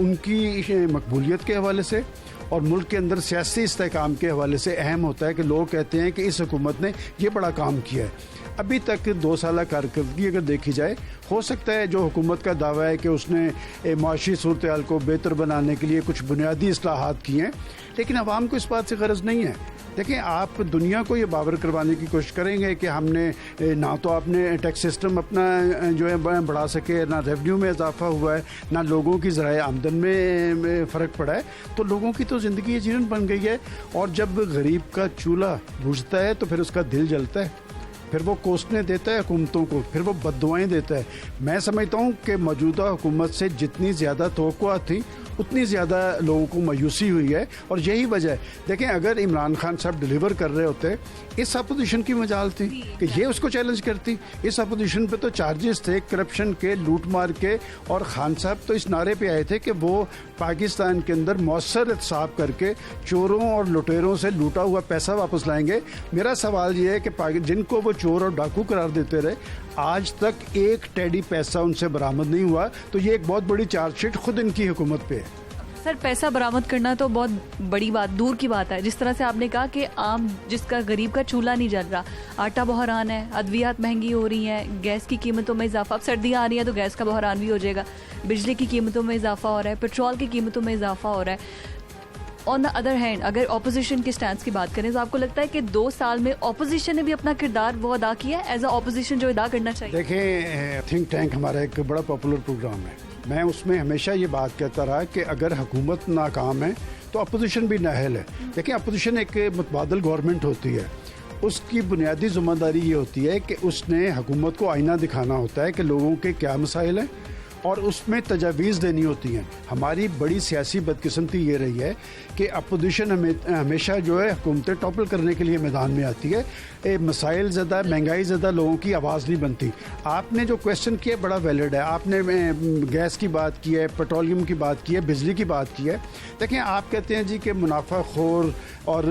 उनकी मकबूलियत के हवाले से और मुल्क के अंदर सियासी इस्तेहकाम के हवाले से अहम होता है कि लोग कहते हैं कि इस हुकूमत ने ये बड़ा काम किया है। अभी तक 2 साल कारकर्दगी अगर देखी जाए, हो सकता है जो हुकूमत का दावा है कि उसने माशी सूरत हाल को बेहतर बनाने के लिए कुछ बुनियादी इस्लाहात किए हैं, लेकिन आवाम को इस बात से गरज नहीं है। देखें, आप दुनिया को ये बावर करवाने की कोशिश करेंगे कि हमने ना तो आपने टैक्स सिस्टम अपना जो है बढ़ा सके, ना रेवेन्यू में इजाफा हुआ है, ना लोगों की ज़राए आमदन में फ़र्क पड़ा है, तो लोगों की तो ज़िंदगी जीवन बन गई है। और जब गरीब का चूल्हा बुझता है तो फिर उसका दिल जलता है, फिर वो कोसने देता है हुकूमतों को, फिर वो बद्दुआएं देता है। मैं समझता हूँ कि मौजूदा हुकूमत से जितनी ज़्यादा तवक्कुआत थी उतनी ज़्यादा लोगों को मायूसी हुई है, और यही वजह है। देखें, अगर इमरान खान साहब डिलीवर कर रहे होते, इस अपोजिशन की मजाल थी कि ये उसको चैलेंज करती। इस अपोजिशन पे तो चार्जेस थे करप्शन के, लूट मार के, और खान साहब तो इस नारे पे आए थे कि वो पाकिस्तान के अंदर मौसर एहतसाब करके चोरों और लुटेरों से लूटा हुआ पैसा वापस लाएंगे। मेरा सवाल ये है कि जिनको वो चोर और डाकू करार देते रहे, आज तक एक टेडी पैसा उनसे बरामद नहीं हुआ, तो ये एक बहुत बड़ी चार्जशीट खुद इनकी हुकूमत पे है। सर पैसा बरामद करना तो बहुत बड़ी बात, दूर की बात है। जिस तरह से आपने कहा कि आम जिसका गरीब का चूल्हा नहीं जल रहा, आटा बहरान है, अद्वियात महंगी हो रही हैं, गैस की कीमतों में इजाफा, अब सर्दियाँ आ रही हैं तो गैस का बहरान भी हो जाएगा, बिजली की कीमतों में इजाफा हो रहा है, पेट्रोल की कीमतों में इजाफा हो रहा है। ऑन द अदर हैंड अगर ऑपोजिशन के स्टैंड की बात करें तो आपको लगता है कि 2 साल में ऑपोजिशन ने भी अपना किरदार वो अदा किया है एज अ ऑपोजिशन जो अदा करना चाहिए? देखें, थिंक टैंक हमारा एक बड़ा पॉपुलर प्रोग्राम है। मैं उसमें हमेशा ये बात कहता रहा कि अगर हुकूमत नाकाम है तो अपोजिशन भी नाअहल है। देखिए, अपोजिशन एक मुतबादल गवर्नमेंट होती है, उसकी बुनियादी जिम्मेदारी ये होती है कि उसने हुकूमत को आईना दिखाना होता है कि लोगों के क्या मसाइल हैं और उसमें तजावीज़ देनी होती हैं। हमारी बड़ी सियासी बदकिस्मती ये रही है कि अपोजिशन हमेशा जो है हुकूमतें टॉपल करने के लिए मैदान में आती है। मसाइल ज़्यादा, महंगाई ज़्यादा, लोगों की आवाज़ नहीं बनती। आपने जो क्वेश्चन किया बड़ा वैलिड है। आपने गैस की बात की है, पेट्रोलियम की बात की है, बिजली की बात की है। देखें, आप कहते हैं जी कि मुनाफाखोर और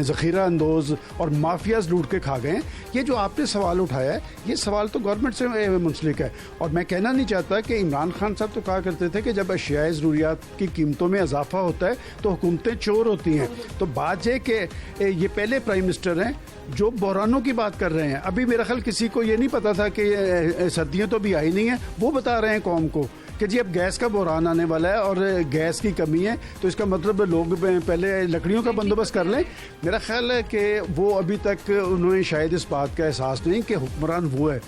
ज़ख़ीरा अंदोज़ और माफियाज लूट के खा गए हैं। ये जो आपने सवाल उठाया है, ये सवाल तो गवर्नमेंट से मुंसलिक है। और मैं कहना नहीं चाहता कि इमरान खान साहब तो कहा करते थे कि जब अशियाए ज़रूरियात की कीमतों में इजाफा होता है तो हुकूमतें चोर होती हैं। तो बात है कि ये पहले प्राइम मिनिस्टर हैं जो बहरानों की बात कर रहे हैं। अभी मेरा ख्याल किसी को ये नहीं पता था कि सर्दियाँ तो भी आई नहीं हैं, वो बता रहे हैं कौम को कि जी अब गैस का बहरान आने वाला है और गैस की कमी है, तो इसका मतलब लोग पहले लकड़ियों का बंदोबस्त कर लें। मेरा ख्याल है कि वो अभी तक उन्होंने शायद इस बात का एहसास नहीं कि हुक्मरान वो है।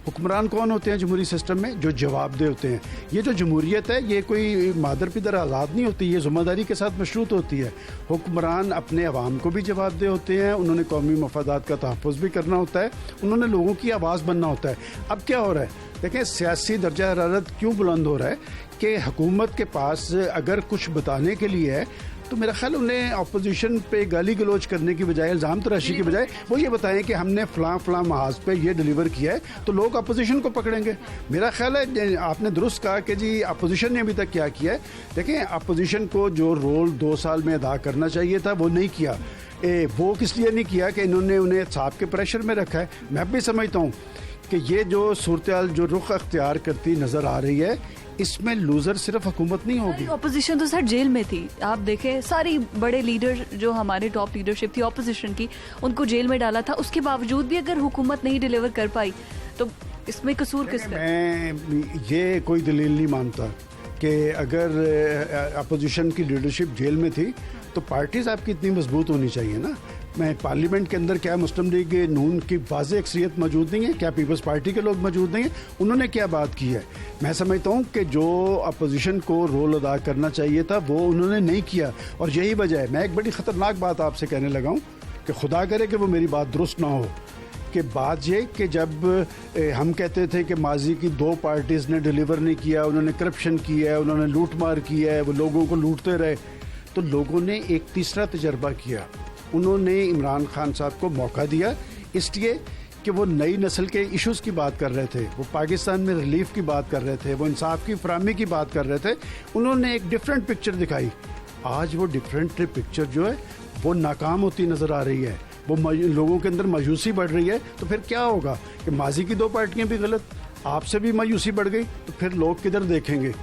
हुक्मरान कौन होते हैं जमहूरी सिस्टम में? जो जवाबदेह होते हैं। ये जो जमहूरियत है ये कोई मादर पिदर आज़ाद नहीं होती, ये ज़िम्मेदारी के साथ मशरूत होती है। हुक्मरान अपने अवाम को भी जवाबदेह होते हैं, उन्होंने कौमी मफादात का तहफ़्फ़ुज़ भी करना होता है, उन्होंने लोगों की आवाज़ बनना होता है। अब क्या हो रहा है? देखें, सियासी दर्जा हरारत क्यों बुलंद हो रहा है कि हुकूमत के पास अगर कुछ बताने के लिए है तो मेरा ख्याल उन्हें अपोजिशन पे गाली गलोच करने की बजाय, इल्ज़ाम तराशी की बजाय वो ये बताएं कि हमने फ़लाँ महाज पे ये डिलीवर किया है, तो लोग अपोजिशन को पकड़ेंगे। मेरा ख्याल है आपने दुरुस्त कहा कि जी अपोजिशन ने अभी तक क्या किया है। देखें, अपोजिशन को जो रोल 2 साल में अदा करना चाहिए था वो नहीं किया। वो किस लिए नहीं किया कि इन्होंने उन्हें साहब के प्रेशर में रखा है। मैं भी समझता हूँ कि ये जो सूरत जो रुख अख्तियार करती नज़र आ रही है, इसमें लूजर सिर्फ हुकूमत नहीं होगी। ऑपोजिशन तो सर जेल में थी। आप देखें, सारी बड़े लीडर जो हमारे टॉप लीडरशिप थी ऑपोजिशन की, उनको जेल में डाला था। उसके बावजूद भी अगर हुकूमत नहीं डिलीवर कर पाई तो इसमें कसूर किसका? मैं ये कोई दलील नहीं मानता कि अगर अपोजिशन की लीडरशिप जेल में थी तो पार्टीज आपकी इतनी मजबूत होनी चाहिए ना। मैं पार्लियामेंट के अंदर क्या मुस्लिम लीग नून की वाज़ेह अक्सरियत मौजूद नहीं है? क्या पीपल्स पार्टी के लोग मौजूद नहीं है? उन्होंने क्या बात की है? मैं समझता हूँ कि जो अपोजिशन को रोल अदा करना चाहिए था वो उन्होंने नहीं किया, और यही वजह है। मैं एक बड़ी ख़तरनाक बात आपसे कहने लगा हूँ कि खुदा करे कि वो मेरी बात दुरुस्त ना हो, कि बात ये कि जब हम कहते थे कि माजी की 2 पार्टीज़ ने डिलीवर नहीं किया, उन्होंने करप्शन किया है, उन्होंने लूट मार की है, वो लोगों को लूटते रहे, तो लोगों ने एक तीसरा तजर्बा किया। उन्होंने इमरान खान साहब को मौका दिया, इसलिए कि वो नई नस्ल के इश्यूज़ की बात कर रहे थे, वो पाकिस्तान में रिलीफ की बात कर रहे थे, वो इंसाफ की फराहमी की बात कर रहे थे। उन्होंने एक डिफरेंट पिक्चर दिखाई। आज वो डिफरेंट पिक्चर जो है वो नाकाम होती नज़र आ रही है। वो लोगों के अंदर मायूसी बढ़ रही है। तो फिर क्या होगा कि माजी की 2 पार्टियां भी गलत, आपसे भी मायूसी बढ़ गई, तो फिर लोग किधर देखेंगे?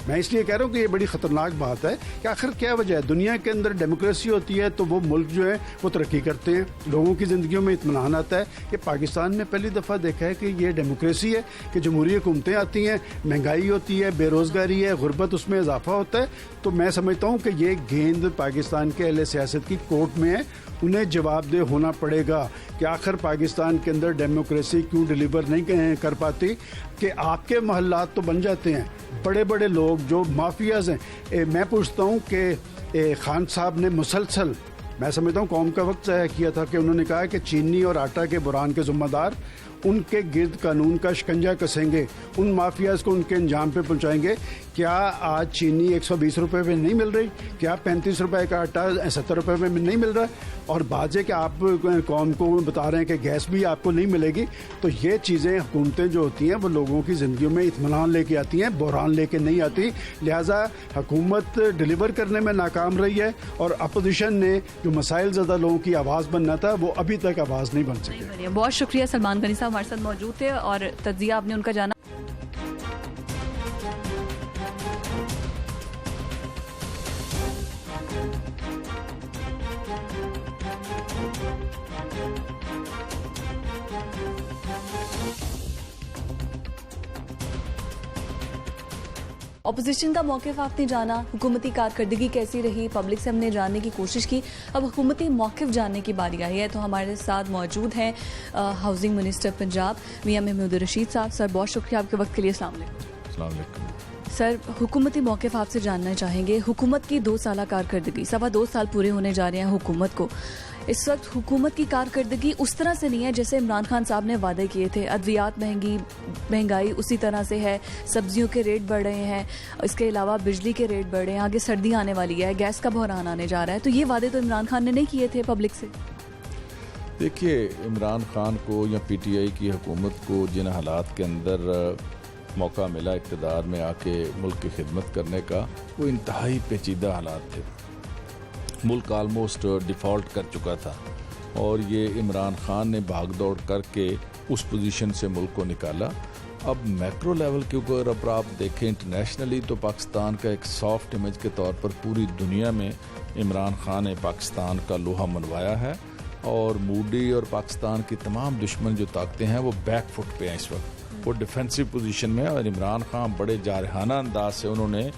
मैं इसलिए कह रहा हूँ कि ये बड़ी ख़तरनाक बात है कि आखिर क्या वजह है। दुनिया के अंदर डेमोक्रेसी होती है तो वो मुल्क जो है वो तरक्की करते हैं, लोगों की ज़िंदगियों में इत्मीनान आता है। कि पाकिस्तान में पहली दफ़ा देखा है कि ये डेमोक्रेसी है कि जमहूरी हुकूमतें आती हैं, महंगाई होती है, बेरोज़गारी है, गुर्बत, उसमें इजाफा होता है। तो मैं समझता हूँ कि ये गेंद पाकिस्तान के अहले सियासत की कोर्ट में है। उन्हें जवाबदेह होना पड़ेगा कि आखिर पाकिस्तान के अंदर डेमोक्रेसी क्यों डिलीवर नहीं कर पाती। कि आपके महल्लात तो बन जाते हैं, बड़े बड़े लोग जो माफियाज हैं। मैं पूछता हूँ कि खान साहब ने मुसलसल, मैं समझता हूँ कौम का वक्त ज़ाया किया था कि उन्होंने कहा कि चीनी और आटा के बुरान के ज़िम्मेदार उनके गिर्द कानून का शिकंजा कसेंगे, उन माफियाज को उनके अंजाम पे पहुंचाएंगे। क्या आज चीनी 120 रुपए में नहीं मिल रही? क्या 35 रुपए का आटा 70 रुपए में नहीं मिल रहा? और बात है कि आप कौम को बता रहे हैं कि गैस भी आपको नहीं मिलेगी। तो ये चीज़ें, हुकूमतें जो होती हैं वो लोगों की ज़िंदगियों में इत्मीनान लेके आती हैं, बहरान लेके नहीं आती। लिहाजा हुकूमत डिलीवर करने में नाकाम रही है और अपोजिशन ने जो मसाइल ज़्यादा लोगों की आवाज़ बनना था वो अभी तक आवाज़ नहीं बन सकी। बहुत शुक्रिया। सलमान गनी साहब हमारे साथ मौजूद थे और तज्जिया आपने उनका जाना। ऑपोजिशन का मौक़िफ़ आपने जाना, हुकूमती कारकर्दगी कैसी रही, पब्लिक से हमने जानने की कोशिश की। अब हुकूमती मौक़िफ़ जानने की बारी आई है, तो हमारे साथ मौजूद हैं हाउसिंग मिनिस्टर पंजाब मियां महमूद रशीद साहब। सर, बहुत शुक्रिया आपके वक्त के लिए। अस्सलाम वालेकुम। सर, हुकूमती मौक़िफ़ आपसे जानना चाहेंगे। हुकूमत की 2 साल कारकर्दगी, 2.25 साल पूरे होने जा रहे हैं हुकूमत को। इस वक्त हुकूमत की कारकर्दगी उस तरह से नहीं है जैसे इमरान खान साहब ने वादे किए थे। अद्वियात महंगाई उसी तरह से है, सब्जियों के रेट बढ़ रहे हैं, इसके अलावा बिजली के रेट बढ़ रहे हैं, आगे सर्दी आने वाली है, गैस का बहरान आने जा रहा है। तो ये वादे तो इमरान खान ने नहीं किए थे पब्लिक से। देखिए, इमरान खान को या PTI की हुकूमत को जिन हालात के अंदर मौका मिला इक़्तिदार में आके मुल्क की खिदमत करने का, वो इंतहाई पेचीदा हालात थे। मुल्क आलमोस्ट डिफ़ॉल्ट कर चुका था और ये इमरान खान ने भाग दौड़ करके उस पोजीशन से मुल्क को निकाला। अब मैक्रो लेवल के ऊपर अगर आप देखें इंटरनेशनली, तो पाकिस्तान का एक सॉफ्ट इमेज के तौर पर पूरी दुनिया में इमरान खान ने पाकिस्तान का लोहा मनवाया है और मूडी और पाकिस्तान की तमाम दुश्मन जो ताकतें हैं वो बैक फुट पे हैं इस वक्त। वो डिफेंसिव पोजीशन में, और इमरान खान बड़े जारहाना अंदाज से उन्होंने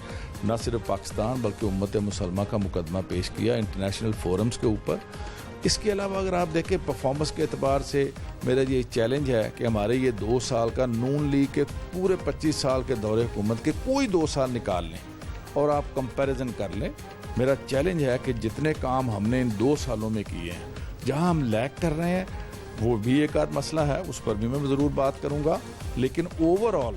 न सिर्फ पाकिस्तान बल्कि उम्मत मुसलमा का मुकदमा पेश किया इंटरनेशनल फोरम्स के ऊपर। इसके अलावा अगर आप देखें परफॉर्मेंस के एतबार से, मेरा ये चैलेंज है कि हमारे ये 2 साल का नून लीग के पूरे 25 साल के दौरे हुकूमत के कोई 2 साल निकाल लें और आप कंपैरिजन कर लें। मेरा चैलेंज है कि जितने काम हमने इन 2 सालों में किए हैं, जहां हम लैग कर रहे हैं वो भी एक आध मसला है, उस पर भी मैं ज़रूर बात करूंगा। लेकिन ओवरऑल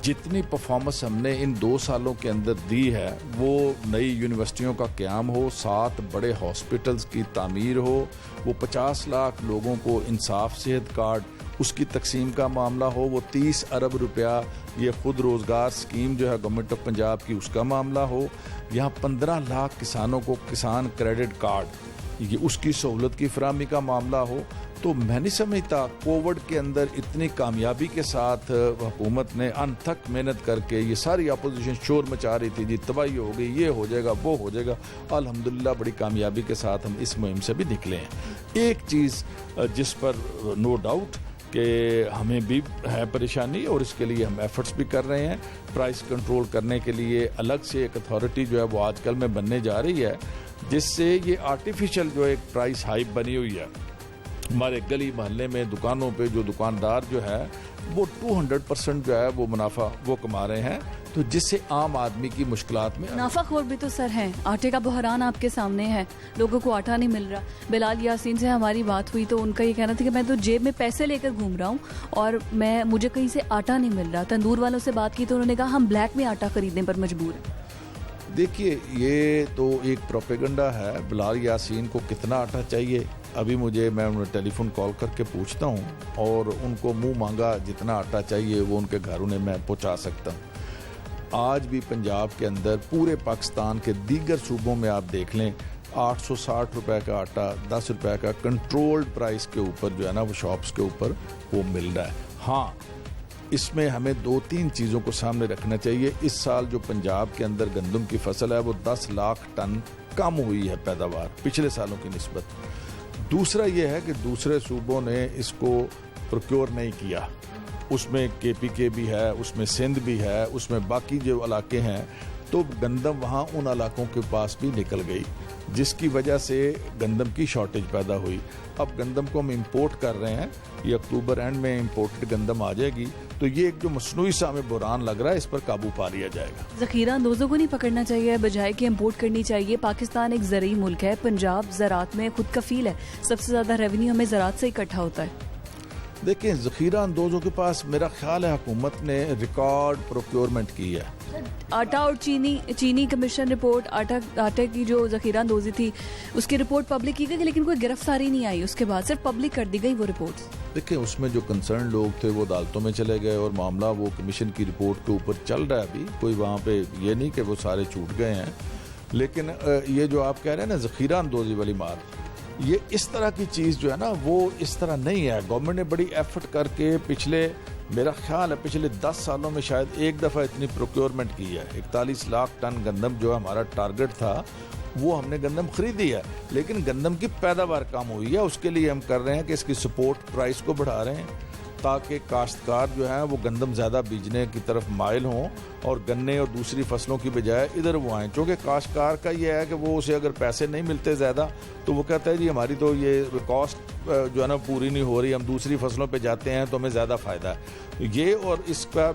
जितनी परफॉर्मेंस हमने इन 2 सालों के अंदर दी है, वो नई यूनिवर्सिटियों का क़याम हो, 7 बड़े हॉस्पिटल्स की तामीर हो, वो 50 लाख लोगों को इंसाफ सेहत कार्ड उसकी तकसीम का मामला हो, वो 30 अरब रुपया ये खुद रोज़गार स्कीम जो है गवर्नमेंट ऑफ पंजाब की उसका मामला हो, यहाँ 15 लाख किसानों को किसान क्रेडिट कार्ड ये उसकी सहूलत की फराहमी का मामला हो। तो मैं नहीं समझता कोविड के अंदर इतनी कामयाबी के साथ हुकूमत ने अनथक मेहनत करके, ये सारी अपोजिशन शोर मचा रही थी जी तबाही हो गई, ये हो जाएगा वो हो जाएगा, अल्हम्दुलिल्लाह बड़ी कामयाबी के साथ हम इस मुहिम से भी निकले हैं। एक चीज़ जिस पर नो डाउट कि हमें भी है परेशानी और इसके लिए हम एफर्ट्स भी कर रहे हैं। प्राइस कंट्रोल करने के लिए अलग से एक अथॉरिटी जो है वो आजकल में बनने जा रही है, जिससे ये आर्टिफिशियल जो एक प्राइस हाइप बनी हुई है हमारे गली मोहल्ले में दुकानों पे, जो दुकानदार जो है वो 200% जो है वो मुनाफा वो कमा रहे हैं, तो जिससे आम आदमी की मुश्किलात में मुनाफाखोर भी तो सर हैं। आटे का बहरान आपके सामने है, लोगों को आटा नहीं मिल रहा। बिलाल यासीन से हमारी बात हुई तो उनका ये कहना था कि मैं तो जेब में पैसे लेकर घूम रहा हूँ और मुझे कहीं से आटा नहीं मिल रहा। तंदूर वालों से बात की तो उन्होंने कहा हम ब्लैक में आटा खरीदने पर मजबूर हैं। देखिए, ये तो एक प्रोपेगेंडा है। बिलाल यासीन को कितना आटा चाहिए, अभी मैं उन्हें टेलीफोन कॉल करके पूछता हूँ और उनको मुंह मांगा जितना आटा चाहिए वो उनके घर उन्हें मैं पहुँचा सकता हूँ। आज भी पंजाब के अंदर, पूरे पाकिस्तान के दीगर सूबों में आप देख लें, 860 रुपए का आटा 10 रुपए का कंट्रोल्ड प्राइस के ऊपर जो है ना वो शॉप्स के ऊपर वो मिल रहा है। हाँ, इसमें हमें 2-3 चीज़ों को सामने रखना चाहिए। इस साल जो पंजाब के अंदर गंदम की फसल है वो 10 लाख टन कम हुई है पैदावार पिछले सालों की निस्बत। दूसरा ये है कि दूसरे सूबों ने इसको प्रोक्योर नहीं किया, उसमें KPK भी है, उसमें सिंध भी है, उसमें बाकी जो इलाके हैं, तो गंदम वहाँ उन इलाकों के पास भी निकल गई, जिसकी वजह से गंदम की शॉर्टेज पैदा हुई। अब गंदम को हम इंपोर्ट कर रहे हैं, ये अक्टूबर एंड में इंपोर्टेड गंदम आ जाएगी, तो ये एक जो मसनूई सा हमें बुरान लग रहा है, इस पर काबू पा लिया जाएगा। ज़ख़ीरा अंदोज़ों को नहीं पकड़ना चाहिए, बजाय कि इंपोर्ट करनी चाहिए। पाकिस्तान एक ज़रूरी मुल्क है, पंजाब ज़रात में खुद कफील है, सबसे ज़्यादा रेवेन्यू हमें ज़रात से इकट्ठा होता है। देखिए, ज़ख़ीरा अंदोज़ों के पास मेरा ख्याल है हुकूमत ने रिकॉर्ड प्रोक्योरमेंट की है। आटा और चीनी कमीशन रिपोर्ट, आटे की जो ज़ख़ीरा अंदोज़ी थी उसकी रिपोर्ट पब्लिक की गई, लेकिन कोई गिरफ्तारी नहीं आई उसके बाद, सिर्फ पब्लिक कर दी गई वो रिपोर्ट। देखिए, उसमें जो कंसर्न लोग थे वो अदालतों में चले गए और मामला वो कमीशन की रिपोर्ट के ऊपर चल रहा है अभी। कोई वहाँ पे ये नहीं कि वो सारे छूट गए हैं, लेकिन ये जो आप कह रहे हैं ना ज़ख़ीरा अंदोज़ी वाली मार, ये इस तरह की चीज़ जो है ना वो इस तरह नहीं है। गवर्नमेंट ने बड़ी एफर्ट करके मेरा ख्याल है पिछले 10 सालों में शायद एक दफ़ा इतनी प्रोक्योरमेंट की है। 41 लाख टन गंदम जो हमारा टारगेट था वो हमने गंदम खरीदी है, लेकिन गंदम की पैदावार कम हुई है। उसके लिए हम कर रहे हैं कि इसकी सपोर्ट प्राइस को बढ़ा रहे हैं ताकि काश्तकार जो है वो गंदम ज़्यादा बीजने की तरफ माइल हों और गन्ने और दूसरी फसलों की बजाय इधर वो आएँ। क्योंकि काश्तकार का ये है कि वो उसे अगर पैसे नहीं मिलते ज़्यादा तो वो कहता है जी हमारी तो ये कॉस्ट जो है ना पूरी नहीं हो रही, हम दूसरी फसलों पे जाते हैं तो हमें ज़्यादा फ़ायदा है। ये और इसका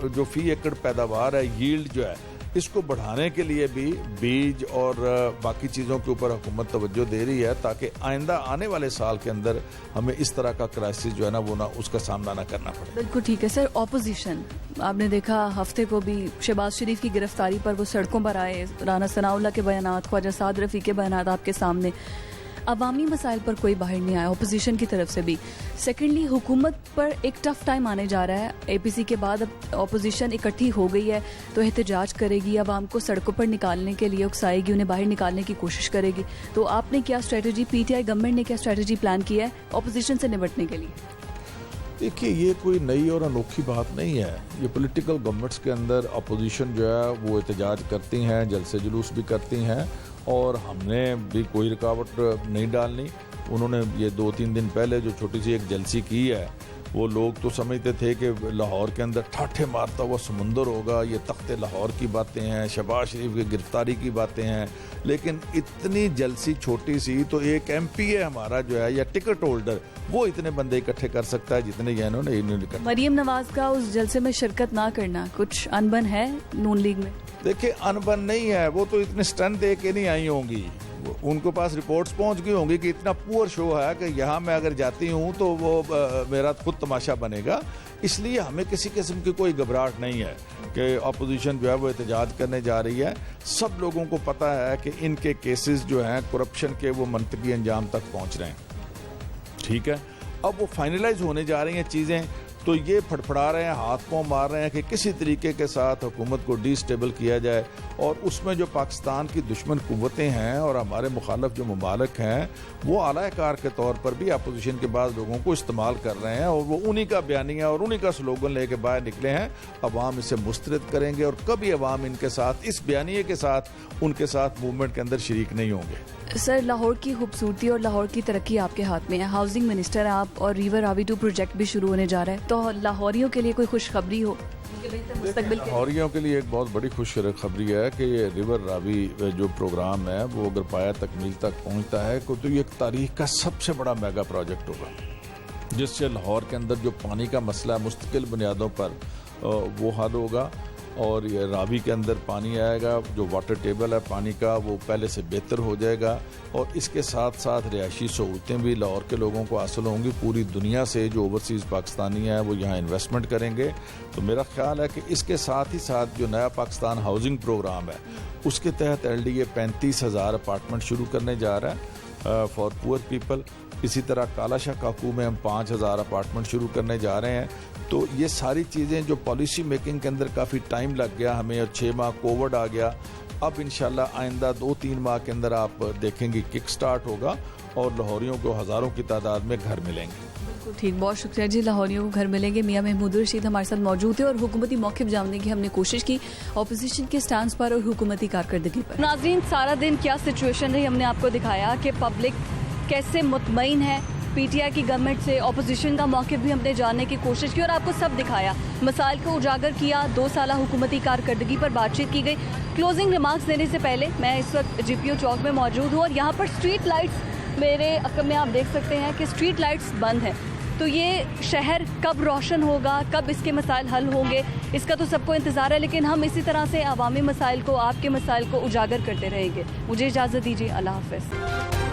जो फ़ी एकड़ पैदावार है, यील्ड जो है, इसको बढ़ाने के लिए भी बीज और बाकी चीज़ों के ऊपर हुकूमत तवज्जो दे रही है ताकि आइंदा आने वाले साल के अंदर हमें इस तरह का क्राइसिस जो है ना वो ना उसका सामना ना करना पड़े। बिल्कुल ठीक है सर। ऑपोजिशन आपने देखा हफ्ते को भी शहबाज शरीफ की गिरफ्तारी पर वो सड़कों पर आए, राना सनाउल्लाह के बयानात, ख्वाजा साद रफ़ी के बयानात आपके सामने, अवामी मसाइल पर कोई बाहर नहीं आया अपोजिशन की तरफ से भी। सेकेंडली हुकूमत पर एक टफ टाइम आने जा रहा है, APC के बाद अब अपोजिशन इकट्ठी हो गई है तो एहतजाज करेगी, अवाम को सड़कों पर निकालने के लिए उकसाएगी, उन्हें बाहर निकालने की कोशिश करेगी। तो आपने क्या स्ट्रेटजी, PTI गवर्नमेंट ने क्या स्ट्रेटजी प्लान किया है अपोजिशन से निपटने के लिए? देखिए ये कोई नई और अनोखी बात नहीं है। ये पॉलिटिकल गवर्नमेंट्स के अंदर अपोजिशन जो है वो एहतजाज करती हैं, जलसे जुलूस भी करती हैं और हमने भी कोई रुकावट नहीं डालनी। उन्होंने ये 2-3 दिन पहले जो छोटी सी एक जलसी की है, वो लोग तो समझते थे कि लाहौर के अंदर ठाठे मारता हुआ समुंदर होगा, ये तख्ते लाहौर की बातें हैं, शहबाज शरीफ की गिरफ्तारी की बातें हैं, लेकिन इतनी जलसी छोटी सी तो एक MP है हमारा जो है या टिकट होल्डर, वो इतने बंदे इकट्ठे कर सकता है जितने ये इन्होंने। मरियम नवाज का उस जलसे में शिरकत ना करना कुछ अनबन है नून लीग में? देखिए अनबन नहीं है, वो तो इतने स्टंट दे के नहीं आई होंगी, उनको पास रिपोर्ट्स पहुंच गई होंगी कि इतना पुअर शो है कि यहाँ मैं अगर जाती हूँ तो वो मेरा खुद तमाशा बनेगा। इसलिए हमें किसी किस्म की कोई घबराहट नहीं है कि अपोजिशन जो है वो एहतजाज करने जा रही है। सब लोगों को पता है कि इनके केसेस जो हैं करप्शन के वो मंतकी अंजाम तक पहुँच रहे हैं, ठीक है। अब वो फाइनलाइज होने जा रही हैं चीज़ें, तो ये फड़फड़ा रहे हैं, हाथ पांव मार रहे हैं कि किसी तरीके के साथ हुकूमत को डिस्टेबल किया जाए और उसमें जो पाकिस्तान की दुश्मन कुव्वतें हैं और हमारे मुखालफ जो ममालिक हैं वो आलाकार के तौर पर भी अपोजिशन के बाद लोगों को इस्तेमाल कर रहे हैं और वो उन्हीं का बयानिया और उन्हीं का स्लोगन लेके बाहर निकले हैं। अवाम इसे मुस्तरद करेंगे और कभी अवाम इनके साथ इस बयानिए के साथ उनके साथ मूवमेंट के अंदर शरीक नहीं होंगे। सर लाहौर की खूबसूरती और लाहौर की तरक्की आपके हाथ में है, हाउसिंग मिनिस्टर आप और रिवर रावी 2 प्रोजेक्ट भी शुरू होने जा रहा है, तो लाहौरियों के लिए कोई खुशखबरी हो? लाहौरियों के लिए एक बहुत बड़ी खुशखबरी है कि ये रिवर रावी जो प्रोग्राम है वो अगर पाया तकमील तक पहुंचता है तो ये एक तारीख का सबसे बड़ा मेगा प्रोजेक्ट होगा, जिससे लाहौर के अंदर जो पानी का मसला मुस्तकिल बुनियादों पर वो हल होगा और ये रावी के अंदर पानी आएगा, जो वाटर टेबल है पानी का वो पहले से बेहतर हो जाएगा और इसके साथ साथ रिहायशी सहूलतें भी लाहौर के लोगों को हासिल होंगी। पूरी दुनिया से जो ओवरसीज़ पाकिस्तानी हैं वो यहाँ इन्वेस्टमेंट करेंगे। तो मेरा ख्याल है कि इसके साथ ही साथ जो नया पाकिस्तान हाउसिंग प्रोग्राम है उसके तहत LDA 35,000 अपार्टमेंट शुरू करने जा रहा है फॉर पुअर पीपल। इसी तरह काला शाह काकू में हम 5,000 अपार्टमेंट शुरू करने जा रहे हैं। तो ये सारी चीज़ें जो पॉलिसी मेकिंग के अंदर काफ़ी टाइम लग गया हमें और 6 माह कोविड आ गया, अब इंशाल्लाह आइंदा 2-3 माह के अंदर आप देखेंगे किक स्टार्ट होगा और लाहौरियों को हज़ारों की तादाद में घर मिलेंगे। ठीक, बहुत शुक्रिया जी। लाहौरियों को घर मिलेंगे। मियां महमूद रशीद हमारे साथ मौजूद थे और हुकूमती मौक़िफ़ जानने की हमने कोशिश की अपोजिशन के स्टांस पर और हुकूमती कारकर्दगी पर। नाज़रीन सारा दिन क्या सिचुएशन रही हमने आपको दिखाया कि पब्लिक कैसे मुतमईन है PTI की गवर्नमेंट से, अपोजिशन का मौक़िफ़ भी हमने जानने की कोशिश की और आपको सब दिखाया, मसाइल को उजागर किया, 2 साल हुकूमती कारकर्दगी पर बातचीत की गई। क्लोजिंग रिमार्क्स देने से पहले मैं इस वक्त GPO चौक में मौजूद हूँ और यहाँ पर स्ट्रीट लाइट्स मेरे अकब में आप देख सकते हैं कि स्ट्रीट लाइट्स बंद हैं। तो ये शहर कब रोशन होगा, कब इसके मसाइल हल होंगे, इसका तो सबको इंतज़ार है, लेकिन हम इसी तरह से अवामी मसाइल को, आपके मसाइल को उजागर करते रहेंगे। मुझे इजाज़त दीजिए, अल्लाह हाफ़िज़।